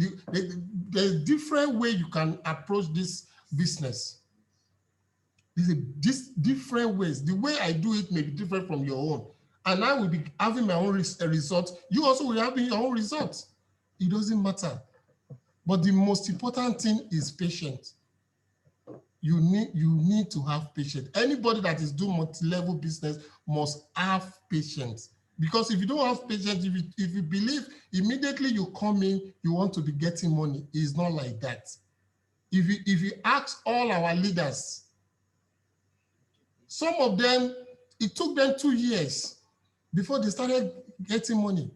there's different way you can approach this business. There's different ways. The way I do it may be different from your own. And I will be having my own result. You also will have your own results. It doesn't matter. But the most important thing is patience. You need to have patience. Anybody that is doing multi-level business must have patience. Because if you don't have patience, if you believe immediately you come in, you want to be getting money, it's not like that. If you ask all our leaders, some of them, it took them 2 years before they started getting money.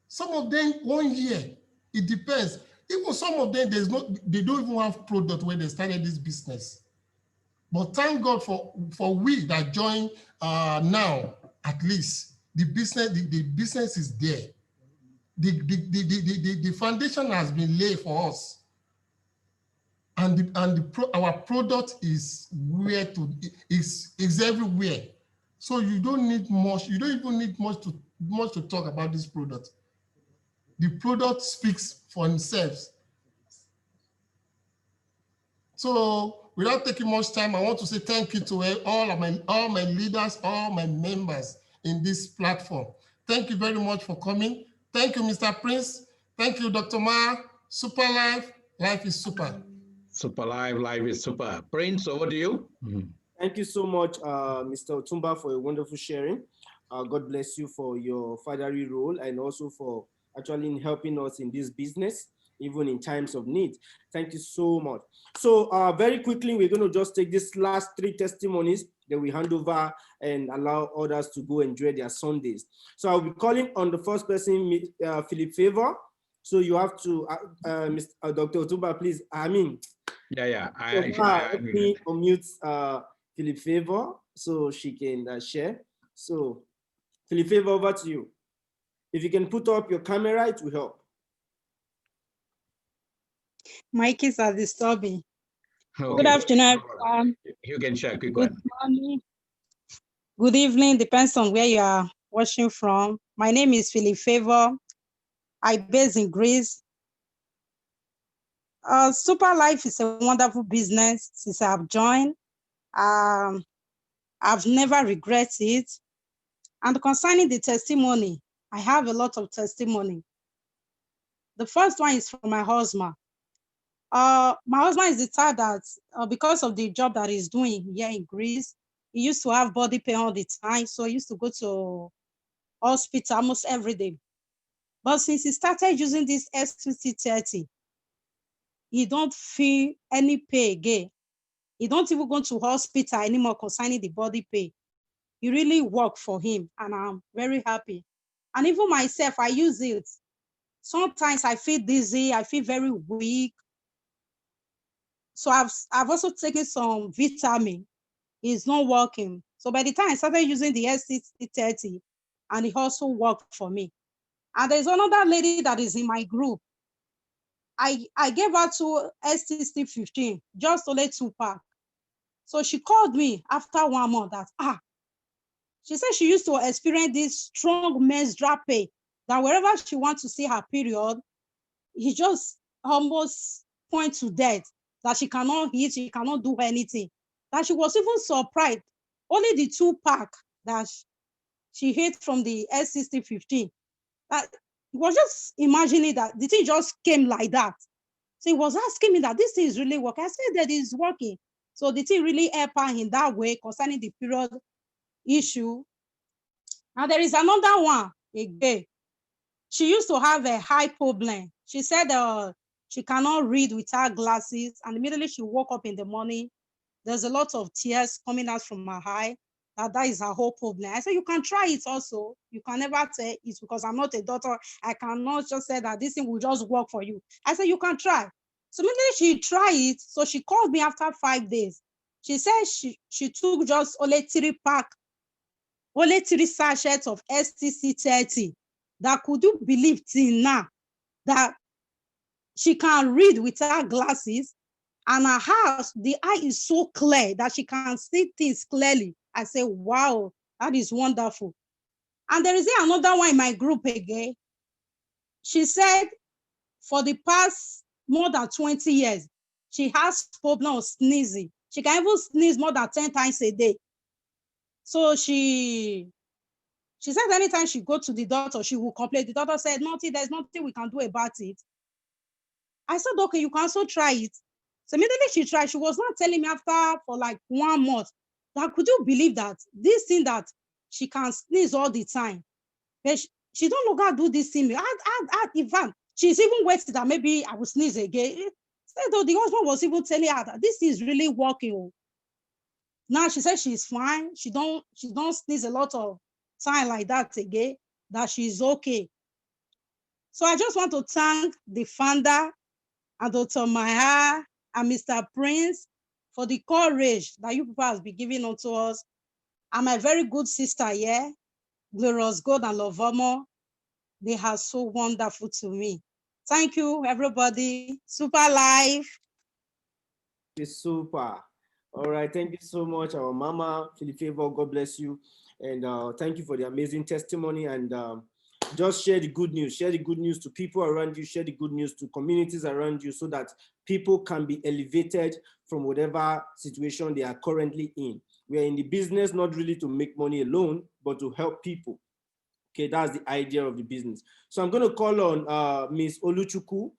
Some of them 1 year, it depends. Even some of them, they don't even have product when they started this business. But thank God for we that join now, at least the business is there. The foundation has been laid for us. And our product is is everywhere. So you don't need much. You don't even need much to talk about this product. The product speaks for itself. So without taking much time, I want to say thank you to all my leaders, all my members in this platform. Thank you very much for coming. Thank you, Mr. Prince. Thank you, Dr. Ma. Superlife, life is super. Superlife, life is super. Prince, over to you. Thank you so much, Mr. Otumba, for a wonderful sharing. God bless you for your fatherly role and also for actually helping us in this business, even in times of need. Thank you so much. So very quickly, we're going to just take this last 3 testimonies that we hand over and allow others to go enjoy their Sundays. So I'll be calling on the first person, Philip Favor. So you have to, Dr. Otumba, please, I unmute Philip Favor so she can share. So Philip Favor, over to you. If you can put up your camera, it will help. My kids are disturbing. Okay. Good afternoon, everyone. You can share quick Good one. morning. Good evening, depends on where you are watching from. My name is Philip Favor. I base in Greece. Superlife is a wonderful business since I've joined. I've never regretted it. And concerning the testimony, I have a lot of testimony. The first one is from my husband. My husband is the type that, because of the job that he's doing here in Greece, he used to have body pain all the time. So he used to go to hospital almost every day. But since he started using this S2C30, he don't feel any pain again. He don't even go to hospital anymore concerning the body pain. It really worked for him, and I'm very happy. And even myself, I use it. Sometimes I feel dizzy, I feel very weak. So I've also taken some vitamin. It's not working. So by the time I started using the S6030, and it also worked for me. And there's another lady that is in my group. I gave her to S6015, just only 2 pack. So she called me after 1 month that, she said she used to experience this strong menstrual pain, that wherever she wants to see her period, he just almost point to death, that she cannot eat, she cannot do anything. That she was even surprised, only the 2 pack that she ate from the S6015. That he was just imagining that the thing just came like that. So he was asking me that this thing is really working. I said that it's working. So the thing really helped her in that way concerning the period issue. Now there is another one again. She used to have a eye problem. She said she cannot read without glasses, and immediately she woke up in the morning, there's a lot of tears coming out from her eye. That is her whole problem. I said, you can try it also. You can never say it's because I'm not a doctor. I cannot just say that this thing will just work for you. I said, you can try. So immediately she tried it. So she called me after 5 days. She said she took just only 3 sachets of STC30. That could you believe till now that she can read without glasses, and her house, the eye is so clear that she can see things clearly. I say, wow, That is wonderful. And there is another one in my group again. She said for the past more than 20 years, she has problem of sneezing. She can even sneeze more than 10 times a day. So she said anytime she go to the doctor, she will complain. The doctor said, there's nothing we can do about it. I said, okay, you can also try it. So immediately she tried, she was not telling me after for like 1 month that could you believe that this thing that she can sneeze all the time, but she don't longer do this thing. In fact, she's even waiting that maybe I will sneeze again. So the husband was even telling her that this is really working. Now she said she's fine. She don't sneeze a lot of time like that again, that she's okay. So I just want to thank the founder and Dr. Maya and Mr. Prince for the courage that you people have been giving unto us. And my very good sister here, Glorious God and Lovamo, they are so wonderful to me. Thank you, everybody. Superlife. It's super. All right, thank you so much, our mama, Philippa. God bless you. And thank you for the amazing testimony. And just share the good news. Share the good news to people around you. Share the good news to communities around you so that people can be elevated from whatever situation they are currently in. We are in the business not really to make money alone, but to help people. Okay, that's the idea of the business. So I'm going to call on Ms. Oluchukwu.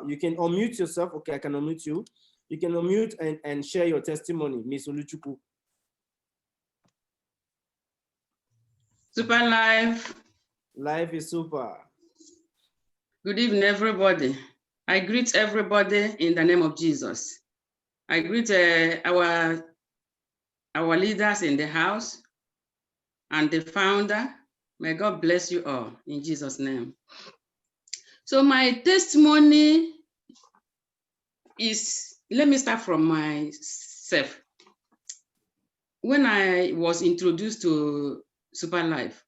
You can unmute yourself. Okay, I can unmute you. You can unmute and share your testimony, Ms. Oluchukwu. Super Life. Life is super. Good evening, everybody. I greet everybody in the name of Jesus. I greet our leaders in the house and the founder. May God bless you all in Jesus' name. So my testimony is, let me start from myself. When I was introduced to Superlife,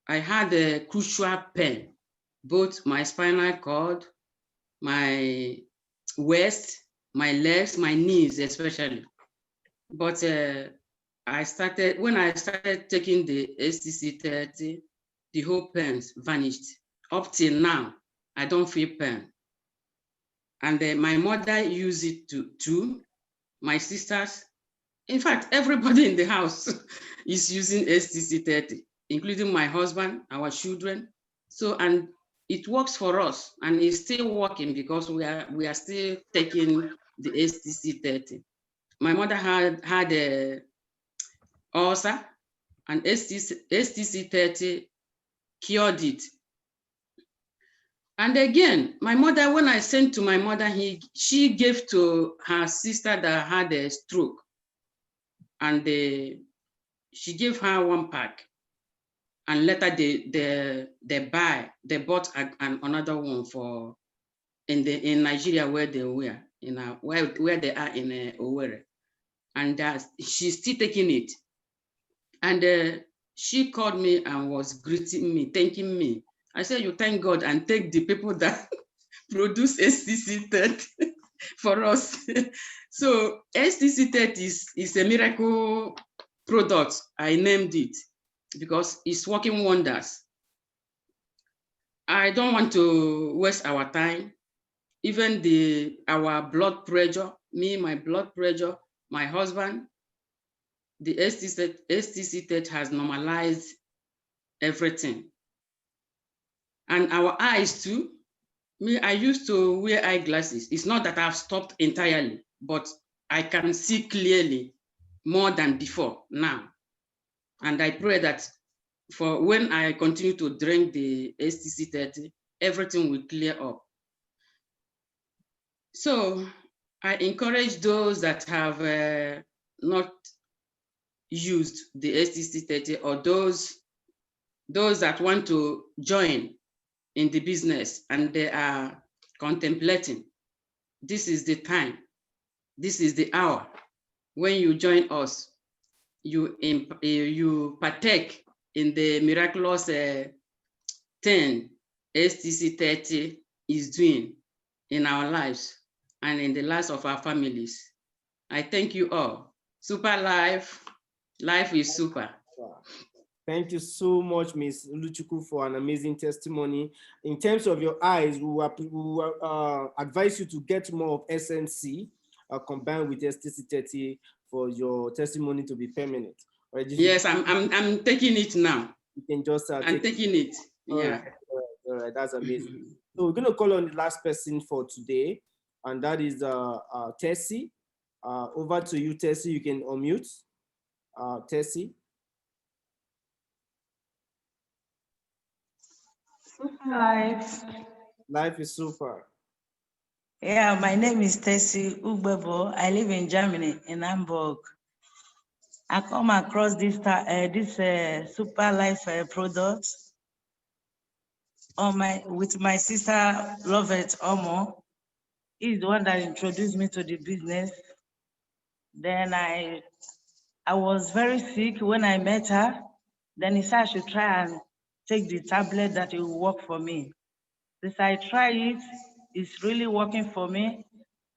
I had a crucial pain, both my spinal cord, my waist, my legs, my knees especially. But when I started taking the STC30, the whole pains vanished. Up till now, I don't feel pain. And my mother used it too, my sisters. In fact, everybody in the house is using STC30, including my husband, our children. So, and it works for us, and it's still working because we are still taking the STC30. My mother had a ulcer, and STC30 cured it. And again, my mother, when I sent to my mother, she gave to her sister that had a stroke, and she gave her 1 pack, and later they bought another one for in Nigeria where they were where they are in Owerri, and she's still taking it. And she called me and was greeting me, thanking me. I said, you thank God and thank the people that produce STC30 for us. So STC30 is a miracle product. I named it because it's working wonders. I don't want to waste our time. Even our blood pressure, my blood pressure, my husband, the STC30 has normalized everything. And our eyes too. I used to wear eyeglasses. It's not that I've stopped entirely, but I can see clearly more than before now. And I pray that for when I continue to drink the STC30, everything will clear up. So I encourage those that have not used the STC30, or those that want to join in the business and they are contemplating. This is the time. This is the hour. When you join us, you partake in the miraculous thing STC30 is doing in our lives and in the lives of our families. I thank you all. Super life. Life is super. Thank you so much, Ms. Luchuku, for an amazing testimony. In terms of your eyes, we will advise you to get more of SNC combined with STC30 for your testimony to be permanent. Right, yes, I'm taking it now. You can just I'm taking it. Yeah. All right, that's amazing. So we're going to call on the last person for today, and that is Tessie. Over to you, Tessie. You can unmute. Tessie. Life. Life is super. Yeah, my name is Tessie Ugbebo. I live in Germany, in Hamburg. I come across this Superlife product with my sister Lovett Omo. He's the one that introduced me to the business. Then I was very sick when I met her. Then he said I should try and take the tablet that it will work for me. Since I try it, it's really working for me.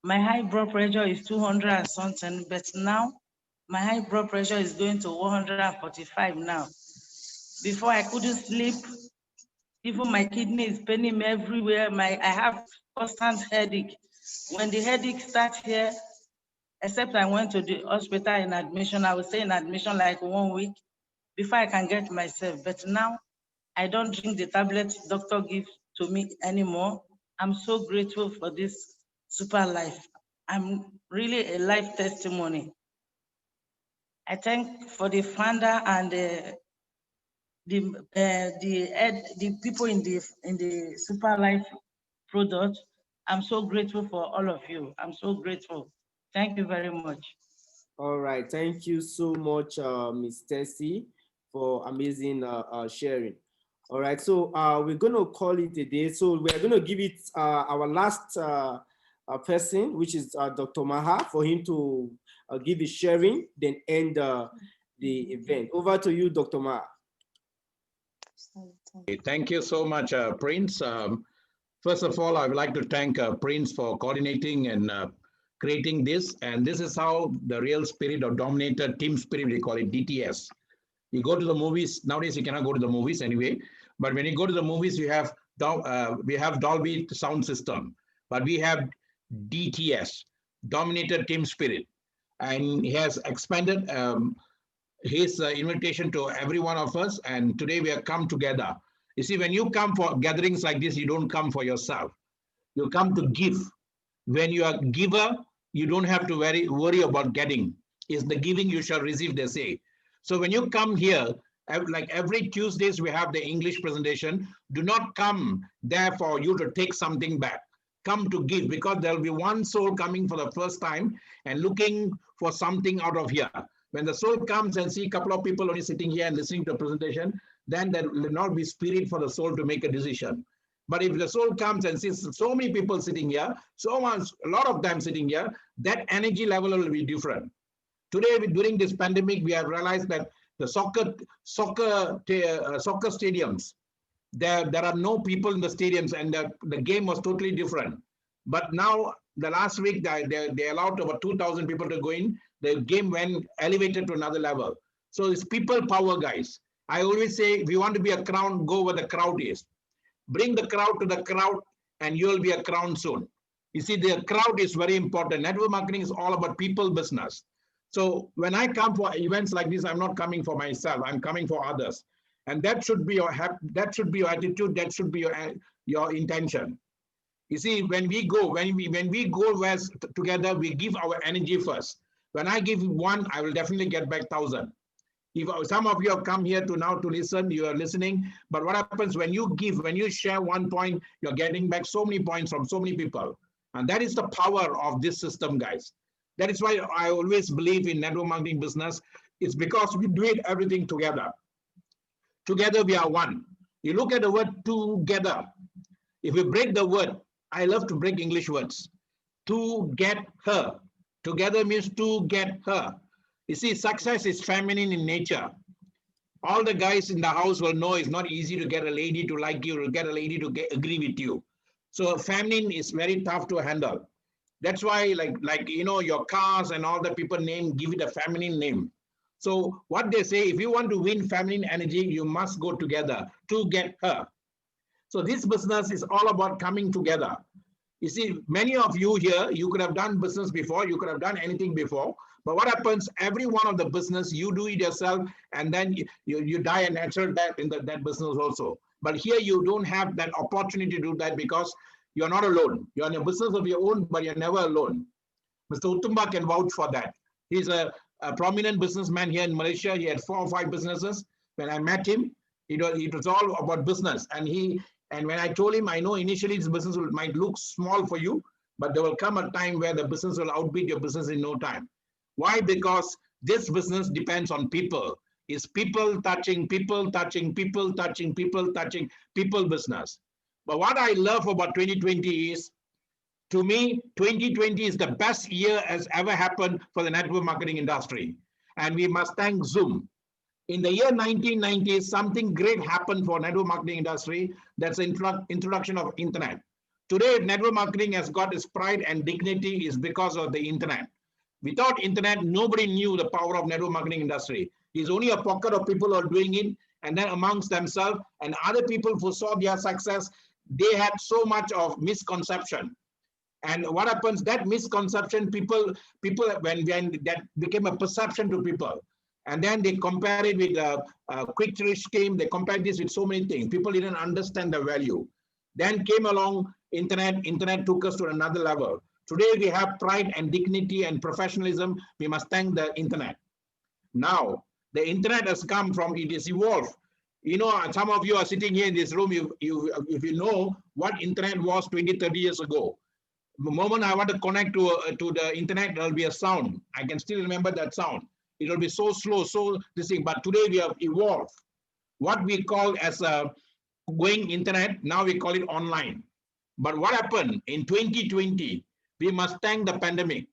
My high blood pressure is 200 and something, but now my high blood pressure is going to 145 now. Before I couldn't sleep, even my kidney is paining me everywhere. I have constant headache. When the headache starts here, except I went to the hospital in admission, I will stay in admission like 1 week before I can get myself. But now I don't drink the tablets doctor gives to me anymore. I'm so grateful for this Superlife. I'm really a life testimony. I thank for the founder and the people in the Superlife product. I'm so grateful for all of you. I'm so grateful. Thank you very much. All right, thank you so much, Ms. Tessie, for amazing sharing. All right, so we're going to call it a day. So we're going to give it our last person, which is Dr. Maha, for him to give his sharing, then end the event. Over to you, Dr. Maha. Thank you so much, Prince. First of all, I would like to thank Prince for coordinating and creating this. And this is how the real spirit of Dominator, team spirit, we call it DTS. You go to the movies, nowadays you cannot go to the movies anyway, but when you go to the movies, we have Dolby sound system, but we have DTS, Dominator Team Spirit. And he has expanded his invitation to every one of us, and today we have come together. You see, when you come for gatherings like this, you don't come for yourself. You come to give. When you are a giver, you don't have to worry about getting. It's the giving you shall receive, they say. So when you come here, like every Tuesdays, we have the English presentation. Do not come there for you to take something back. Come to give, because there will be one soul coming for the first time and looking for something out of here. When the soul comes and see a couple of people only sitting here and listening to a presentation, then there will not be spirit for the soul to make a decision. But if the soul comes and sees so many people sitting here, a lot of them sitting here, that energy level will be different. Today, during this pandemic, we have realized that the soccer stadiums, there are no people in the stadiums, and the game was totally different. But now, the last week, they allowed over 2,000 people to go in. The game went elevated to another level. So it's people power, guys. I always say, if you want to be a crown, go where the crowd is. Bring the crowd to the crowd, and you will be a crown soon. You see, the crowd is very important. Network marketing is all about people business. So when I come for events like this, I'm not coming for myself. I'm coming for others, and that should be your attitude. That should be your intention. You see, when we go west together, we give our energy first. When I give one, I will definitely get back 1,000. If some of you have come here to listen, you are listening. But what happens when you give, when you share 1 point, you're getting back so many points from so many people. And that is the power of this system, guys. That is why I always believe in network marketing business. It's because we do everything together. Together we are one. You look at the word together. If we break the word, I love to break English words. To get her. Together means to get her. You see, success is feminine in nature. All the guys in the house will know it's not easy to get a lady to like you, to get a lady to agree with you. So feminine is very tough to handle. That's why, like you know, your cars and all the people name, give it a feminine name. So what they say, if you want to win feminine energy, you must go together to get her. So this business is all about coming together. You see, many of you here, you could have done business before, you could have done anything before, but what happens, every one of the business, you do it yourself, and then you die a natural death in that business also. But here you don't have that opportunity to do that because you're not alone. You're in a business of your own, but you're never alone. Mr. Utumba can vouch for that. He's a prominent businessman here in Malaysia. He had 4 or 5 businesses. When I met him, it was all about business. And when I told him, I know initially this business might look small for you, but there will come a time where the business will outbid your business in no time. Why? Because this business depends on people. It's people touching people, touching people, touching people, touching people business. But what I love about 2020 is, to me, 2020 is the best year has ever happened for the network marketing industry. And we must thank Zoom. In the year 1990, something great happened for network marketing industry. That's the introduction of internet. Today, network marketing has got its pride and dignity is because of the internet. Without internet, nobody knew the power of network marketing industry. It's only a pocket of people who are doing it, and then amongst themselves and other people who saw their success, they had so much of misconception. And what happens, that misconception, people when that became a perception to people. And then they compare it with a quick rich scheme. They compare this with so many things. People didn't understand the value. Then came along internet. Internet took us to another level. Today we have pride and dignity and professionalism. We must thank the internet. Now the internet has come from, it is evolved. You know, some of you are sitting here in this room. If you know what internet was 20, 30 years ago. The moment I want to connect to the internet, there'll be a sound. I can still remember that sound. It will be so slow, so this thing. But today we have evolved. What we call as a going internet, now we call it online. But what happened in 2020? We must thank the pandemic.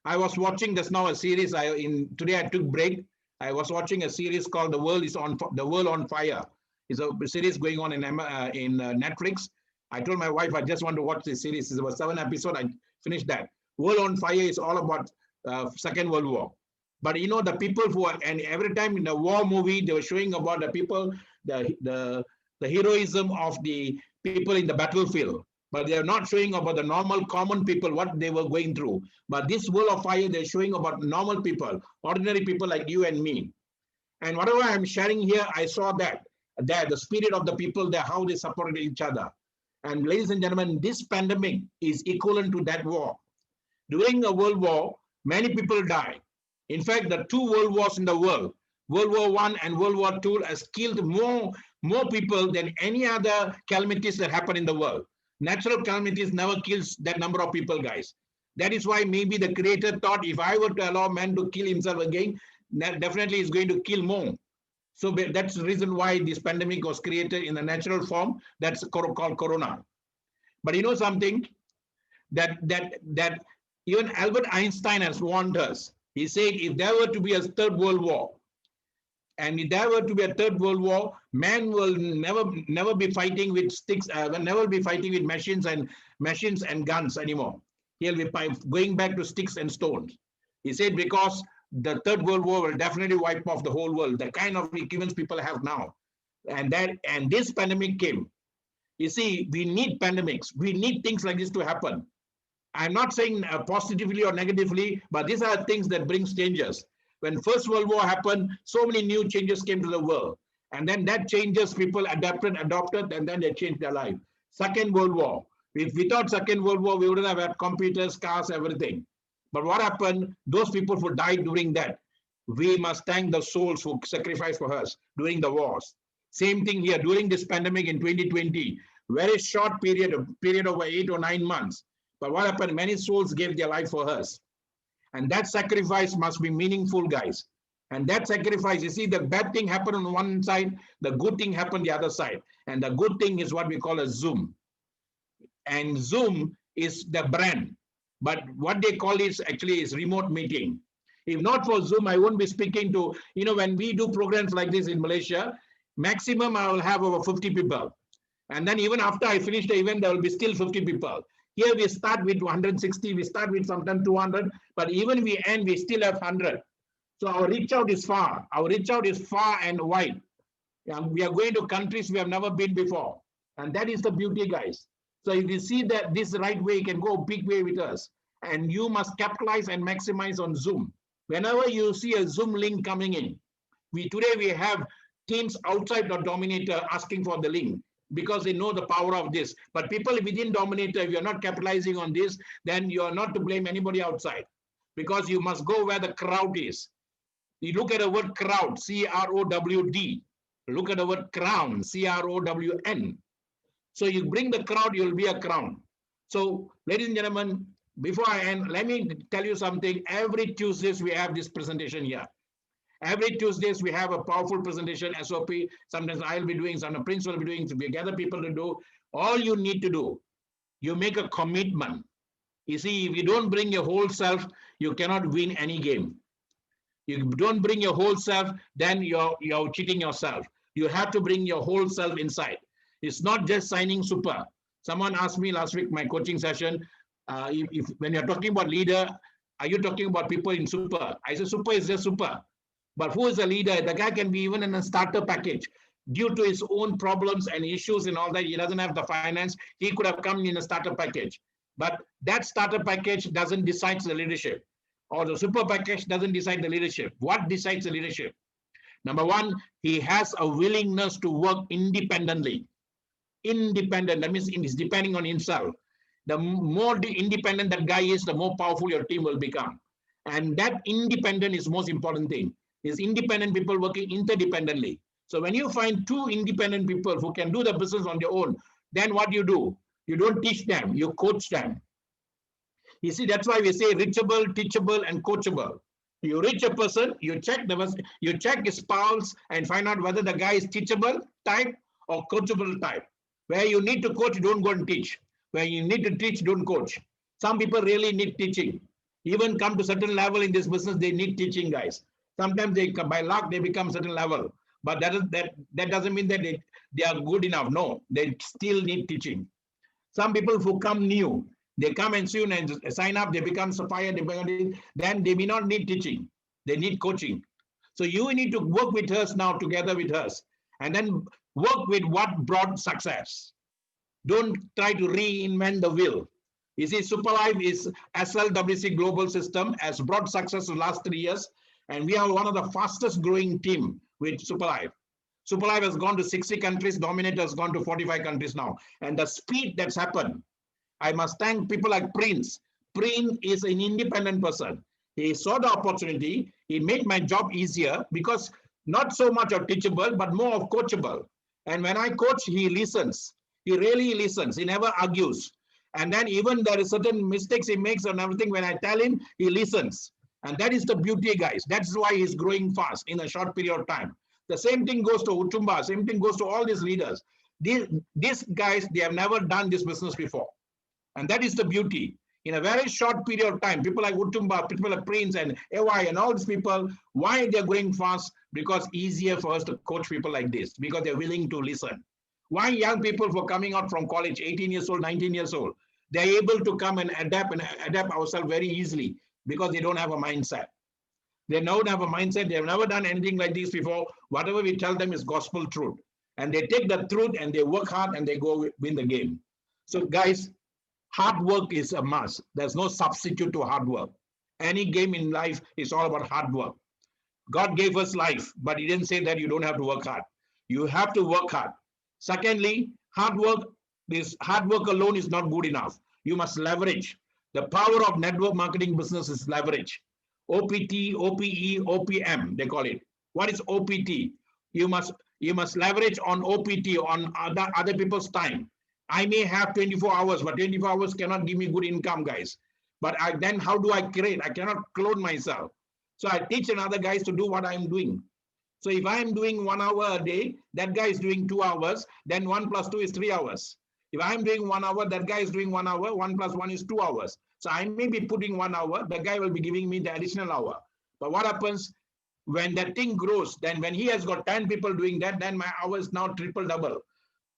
I was watching this now a series. Today I took break. I was watching a series called The World on Fire. It's a series going on in Netflix. I told my wife I just want to watch this series. It's about 7 episodes. I finished that. World on Fire is all about Second World War. But you know, the people who are, and every time in the war movie, they were showing about the people, the heroism of the people in the battlefield. But they are not showing about the normal, common people, what they were going through. But this World of Fire, they're showing about normal people, ordinary people like you and me. And whatever I'm sharing here, I saw that, the spirit of the people there, how they supported each other. And ladies and gentlemen, this pandemic is equivalent to that war. During a world war, many people died. In fact, the 2 world wars in the world, World War I and World War II, has killed more people than any other calamities that happen in the world. Natural calamities never kills that number of people, guys. That is why maybe the Creator thought, if I were to allow man to kill himself again, that definitely is going to kill more. So that's the reason why this pandemic was created in a natural form. That's called Corona. But you know something? That even Albert Einstein has warned us. He said, if there were to be a 3rd World War, and if there were to be a 3rd World War, man will never be fighting with sticks, will never be fighting with machines and guns anymore. He'll be going back to sticks and stones. He said, because the 3rd World War will definitely wipe off the whole world, the kind of equipment people have now. And this pandemic came. You see, we need pandemics. We need things like this to happen. I'm not saying positively or negatively, but these are things that bring changes. When First World War happened, so many new changes came to the world. And then that changes, people adopted, and then they changed their life. Second World War. Without Second World War, we wouldn't have had computers, cars, everything. But what happened? Those people who died during that, we must thank the souls who sacrificed for us during the wars. Same thing here, during this pandemic in 2020, very short period over 8 or 9 months. But what happened? Many souls gave their life for us. And that sacrifice must be meaningful, guys. And that sacrifice, you see, the bad thing happened on one side, the good thing happened the other side. And the good thing is what we call a Zoom. And Zoom is the brand. But what they call it actually is remote meeting. If not for Zoom, I won't be speaking to, you know, when we do programs like this in Malaysia, maximum I will have over 50 people. And then even after I finish the event, there will be still 50 people. Here we start with 160, we start with sometimes 200, but even we end, we still have 100. So our reach out is far. Our reach out is far and wide. We are going to countries we have never been before. And that is the beauty, guys. So if you see that this right way, you can go a big way with us. And you must capitalize and maximize on Zoom. Whenever you see a Zoom link coming in, today we have teams outside the Dominator asking for the link because they know the power of this. But people within Dominator, if you're not capitalizing on this, then you're not to blame anybody outside, because you must go where the crowd is. You look at the word crowd, C-R-O-W-D. Look at the word crown, C-R-O-W-N. So you bring the crowd, you'll be a crown. So, ladies and gentlemen, before I end, let me tell you something. Every Tuesdays we have this presentation here. Every Tuesdays we have a powerful presentation, SOP. Sometimes I'll be doing, sometimes Prince will be doing, so we gather people to do. All you need to do, you make a commitment. You see, if you don't bring your whole self, you cannot win any game. You don't bring your whole self, then you're cheating yourself. You have to bring your whole self inside. It's not just signing super. Someone asked me last week, my coaching session, when you're talking about leader, are you talking about people in super? I said, super is just super. But who is a leader? The guy can be even in a starter package. Due to his own problems and issues and all that, he doesn't have the finance. He could have come in a starter package. But that starter package doesn't decide the leadership. Or the super package doesn't decide the leadership. What decides the leadership? Number one, he has a willingness to work independently. Independent, that means he's depending on himself. The more independent that guy is, the more powerful your team will become. And that independent is the most important thing. Is independent people working interdependently. So when you find two independent people who can do the business on their own, then what do? You don't teach them, you coach them. You see, that's why we say reachable, teachable, and coachable. You reach a person, you check his pulse and find out whether the guy is teachable type or coachable type. Where you need to coach, don't go and teach. Where you need to teach, don't coach. Some people really need teaching. Even come to certain level in this business, they need teaching, guys. Sometimes they, by luck, they become certain level. But that doesn't mean that they are good enough. No, they still need teaching. Some people who come new, they come and soon and sign up, they become sapphire, then they may not need teaching. They need coaching. So you need to work with us now, together with us, and then work with what brought success. Don't try to reinvent the wheel. You see, Superlife is SLWC global system, has brought success in the last 3 years, and we are one of the fastest growing team with Superlife. Superlife has gone to 60 countries, Dominator has gone to 45 countries now. And the speed that's happened, I must thank people like Prince. Prince is an independent person. He saw the opportunity. He made my job easier because not so much of teachable, but more of coachable. And when I coach, he listens. He really listens. He never argues. And then even there is certain mistakes he makes and everything, when I tell him, he listens. And that is the beauty, guys. That's why he's growing fast in a short period of time. The same thing goes to Utumba. Same thing goes to all these leaders. These guys, they have never done this business before. And that is the beauty. In a very short period of time, people like Utumba, people like Prince and AY and all these people, why they're going fast? Because easier for us to coach people like this, because they're willing to listen. Why young people who are coming out from college, 18 years old, 19 years old, they're able to come and adapt ourselves very easily because they don't have a mindset. They don't have a mindset. They've never done anything like this before. Whatever we tell them is gospel truth. And they take the truth and they work hard and they go win the game. So guys, hard work is a must. There's no substitute to hard work. Any game in life is all about hard work. God gave us life, but he didn't say that you don't have to work hard. You have to work hard. Secondly, hard work alone is not good enough. You must leverage. The power of network marketing business is leverage. OPT, OPE, OPM, they call it. What is OPT? You must leverage on OPT, on other people's time. I may have 24 hours, but 24 hours cannot give me good income, guys. But then how do I create? I cannot clone myself. So I teach another guys to do what I'm doing. So if I'm doing 1 hour a day, that guy is doing 2 hours, then 1 + 2 is 3 hours. If I'm doing 1 hour, that guy is doing 1 hour, 1 + 1 is 2 hours. So I may be putting 1 hour, the guy will be giving me the additional hour. But what happens when that thing grows, then when he has got 10 people doing that, then my hours now triple double.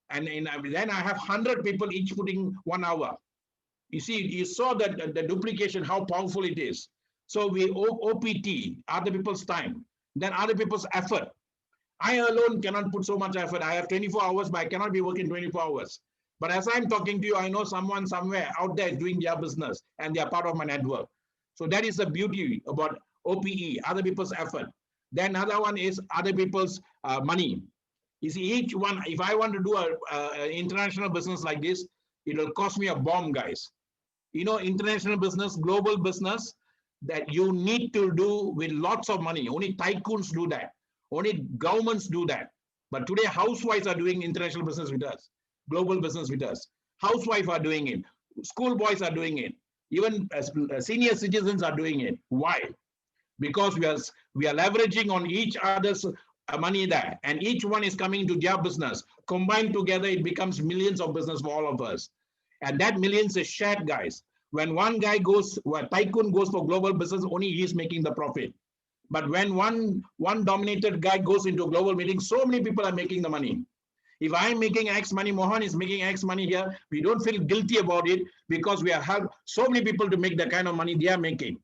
And then I have 100 people each putting 1 hour. You see, you saw that the duplication, how powerful it is. So we OPT, other people's time, then other people's effort. I alone cannot put so much effort. I have 24 hours, but I cannot be working 24 hours. But as I'm talking to you, I know someone somewhere out there is doing their business and they are part of my network. So that is the beauty about OPE, other people's effort. Then another one is other people's money. You see, each one, if I want to do an international business like this, it will cost me a bomb, guys. You know, international business, global business, that you need to do with lots of money. Only tycoons do that. Only governments do that. But today, housewives are doing international business with us, global business with us. Housewives are doing it. School boys are doing it. Even senior citizens are doing it. Why? Because we are leveraging on each other's money there, and each one is coming to their business. Combined together, it becomes millions of business for all of us. And that millions is shared, guys. When one guy goes, where tycoon goes for global business, only he is making the profit. But when one dominated guy goes into a global meeting, so many people are making the money. If I'm making X money, Mohan is making X money here, we don't feel guilty about it because we have so many people to make the kind of money they are making.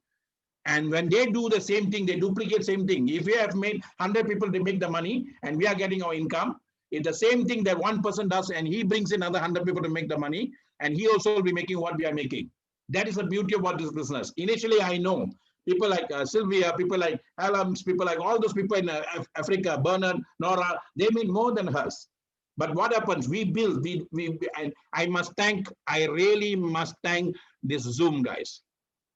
And when they do the same thing, they duplicate same thing. If we have made 100 people to make the money and we are getting our income, it's the same thing that one person does and he brings in another 100 people to make the money and he also will be making what we are making. That is the beauty about this business. Initially, I know people like Sylvia, people like Alams, people like all those people in Africa, Bernard, Nora, they made more than us. But what happens? We build, and I really must thank this Zoom, guys.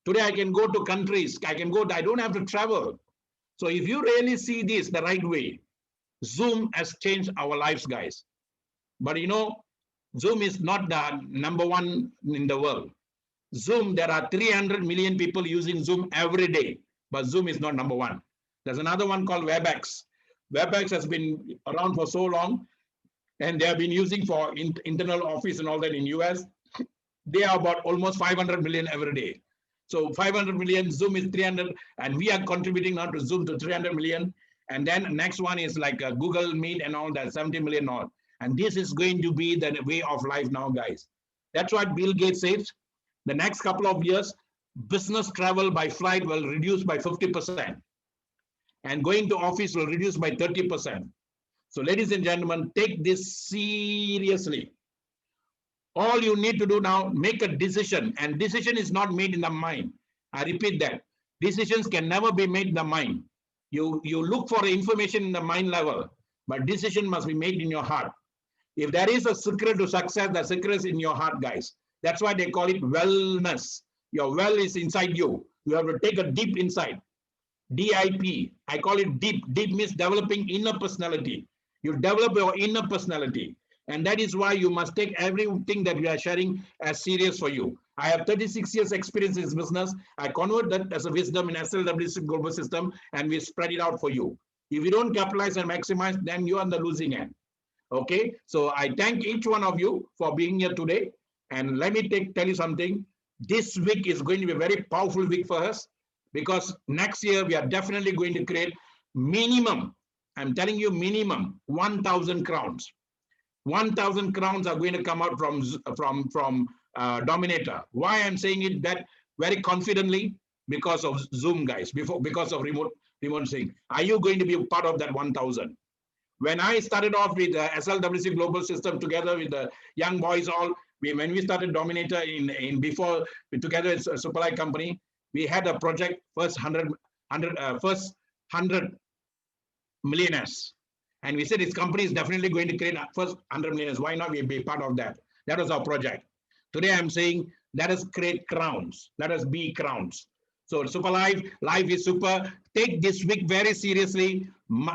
Today, I can go to countries, I don't have to travel. So if you really see this the right way, Zoom has changed our lives, guys. But you know, Zoom is not the number one in the world. Zoom, there are 300 million people using Zoom every day, but Zoom is not number one. There's another one called WebEx. WebEx has been around for so long, and they have been using for internal office and all that in US. They are about almost 500 million every day. So 500 million, Zoom is 300, and we are contributing now to Zoom to 300 million. And then next one is like Google Meet and all that, 70 million all. And this is going to be the way of life now, guys. That's what Bill Gates says. The next couple of years, business travel by flight will reduce by 50%. And going to office will reduce by 30%. So ladies and gentlemen, take this seriously. All you need to do now, make a decision, and decision is not made in the mind. I repeat that. Decisions can never be made in the mind. You look for information in the mind level, but decision must be made in your heart. If there is a secret to success, the secret is in your heart, guys. That's why they call it wellness. Your well is inside you. You have to take a deep insight. DIP, I call it deep. Deep means developing inner personality. You develop your inner personality. And that is why you must take everything that we are sharing as serious for you. I have 36 years experience in this business. I convert that as a wisdom in SLWC global system, and we spread it out for you. If you don't capitalize and maximize, then you are on the losing end. Okay, so I thank each one of you for being here today. And let me tell you something. This week is going to be a very powerful week for us, because next year we are definitely going to create minimum, I'm telling you, minimum 1,000 crowns. 1,000 crowns are going to come out from Dominator. Why I'm saying it that very confidently? Because of Zoom, guys, because of remote thing. Are you going to be a part of that 1,000? When I started off with SLWC Global System together with the young boys all, when we started Dominator before together with Superlife company, we had a project first 100 millionaires. And we said this company is definitely going to create first 100 millionaires. Why not we be part of that? That was our project. Today I'm saying, let us create crowns. Let us be crowns. So Superlife, life is super. Take this week very seriously.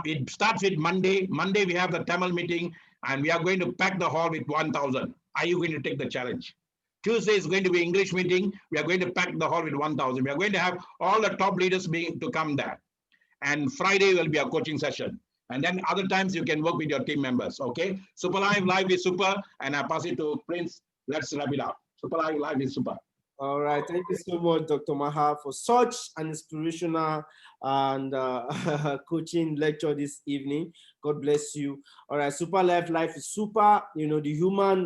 It starts with Monday. Monday we have the Tamil meeting, and we are going to pack the hall with 1,000. Are you going to take the challenge? Tuesday is going to be English meeting. We are going to pack the hall with 1,000. We are going to have all the top leaders to come there. And Friday will be a coaching session. And then other times you can work with your team members. Okay. Superlife, life is super. And I pass it to Prince. Let's wrap it up. Superlife, life is super. All right, thank you so much, Dr. Maha, for such an inspirational and coaching lecture this evening. God bless you. All right, Superlife, life is super. You know, the human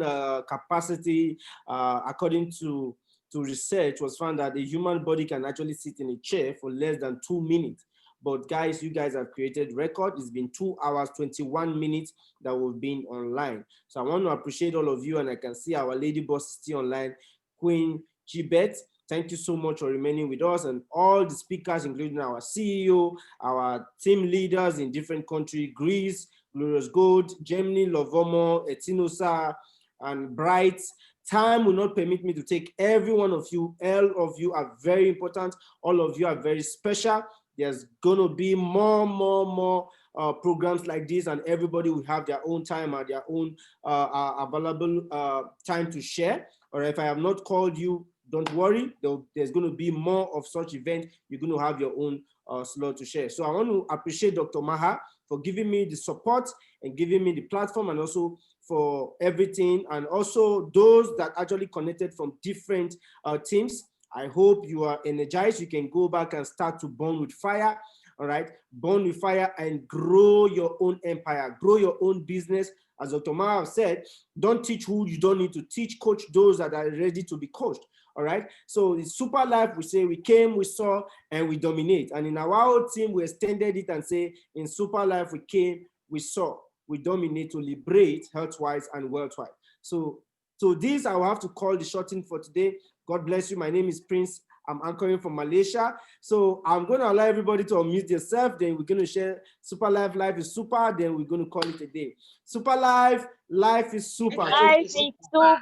capacity, according to to research was found that the human body can actually sit in a chair for less than 2 minutes. But guys, you guys have created record. It's been 2 hours, 21 minutes that we've been online. So I want to appreciate all of you, and I can see our lady boss is still online, Queen Chibet. Thank you so much for remaining with us, and all the speakers, including our CEO, our team leaders in different countries, Greece, Glorious Gold, Germany, Lovomo, Etinosa, and Bright. Time will not permit me to take every one of you. All of you are very important. All of you are very special. There's gonna be more programs like this, and everybody will have their own time and their own available time to share. Or if I have not called you, don't worry. There's gonna be more of such events. You're gonna have your own slot to share. So I want to appreciate Dr. Maha for giving me the support and giving me the platform, and also for everything, and also those that actually connected from different teams. I hope you are energized. You can go back and start to burn with fire. All right, burn with fire and grow your own empire, grow your own business. As Dr. Mao said, don't teach who you don't need to teach, coach those that are ready to be coached. All right, so in Superlife, we say we came, we saw, and we dominate. And in our own team, we extended it and say in Superlife, we came, we saw, we dominate to liberate health-wise and wealth-wise. So this I will have to call the shorting for today. God bless you. My name is Prince. I'm anchoring from Malaysia. So I'm going to allow everybody to unmute yourself. Then we're going to share Superlife, life is super. Then we're going to call it a day. Superlife, life is super. Life is super.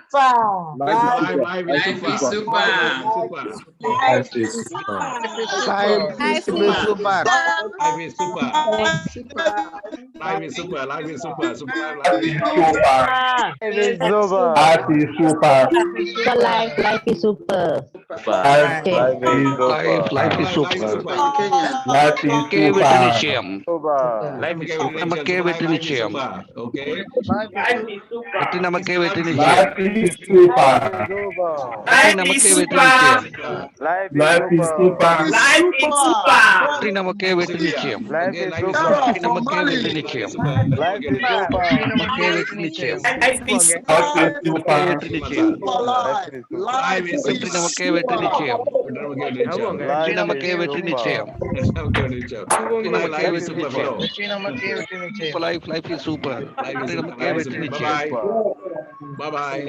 Life is super. Life is super. Life is super. Life is super. Life is super. Life is super. Life is super. Life is super. Life is super. Life is super. Life is super. Okay. Life is super. Okay. Life is super. Life is super. Life is super. Bye bye.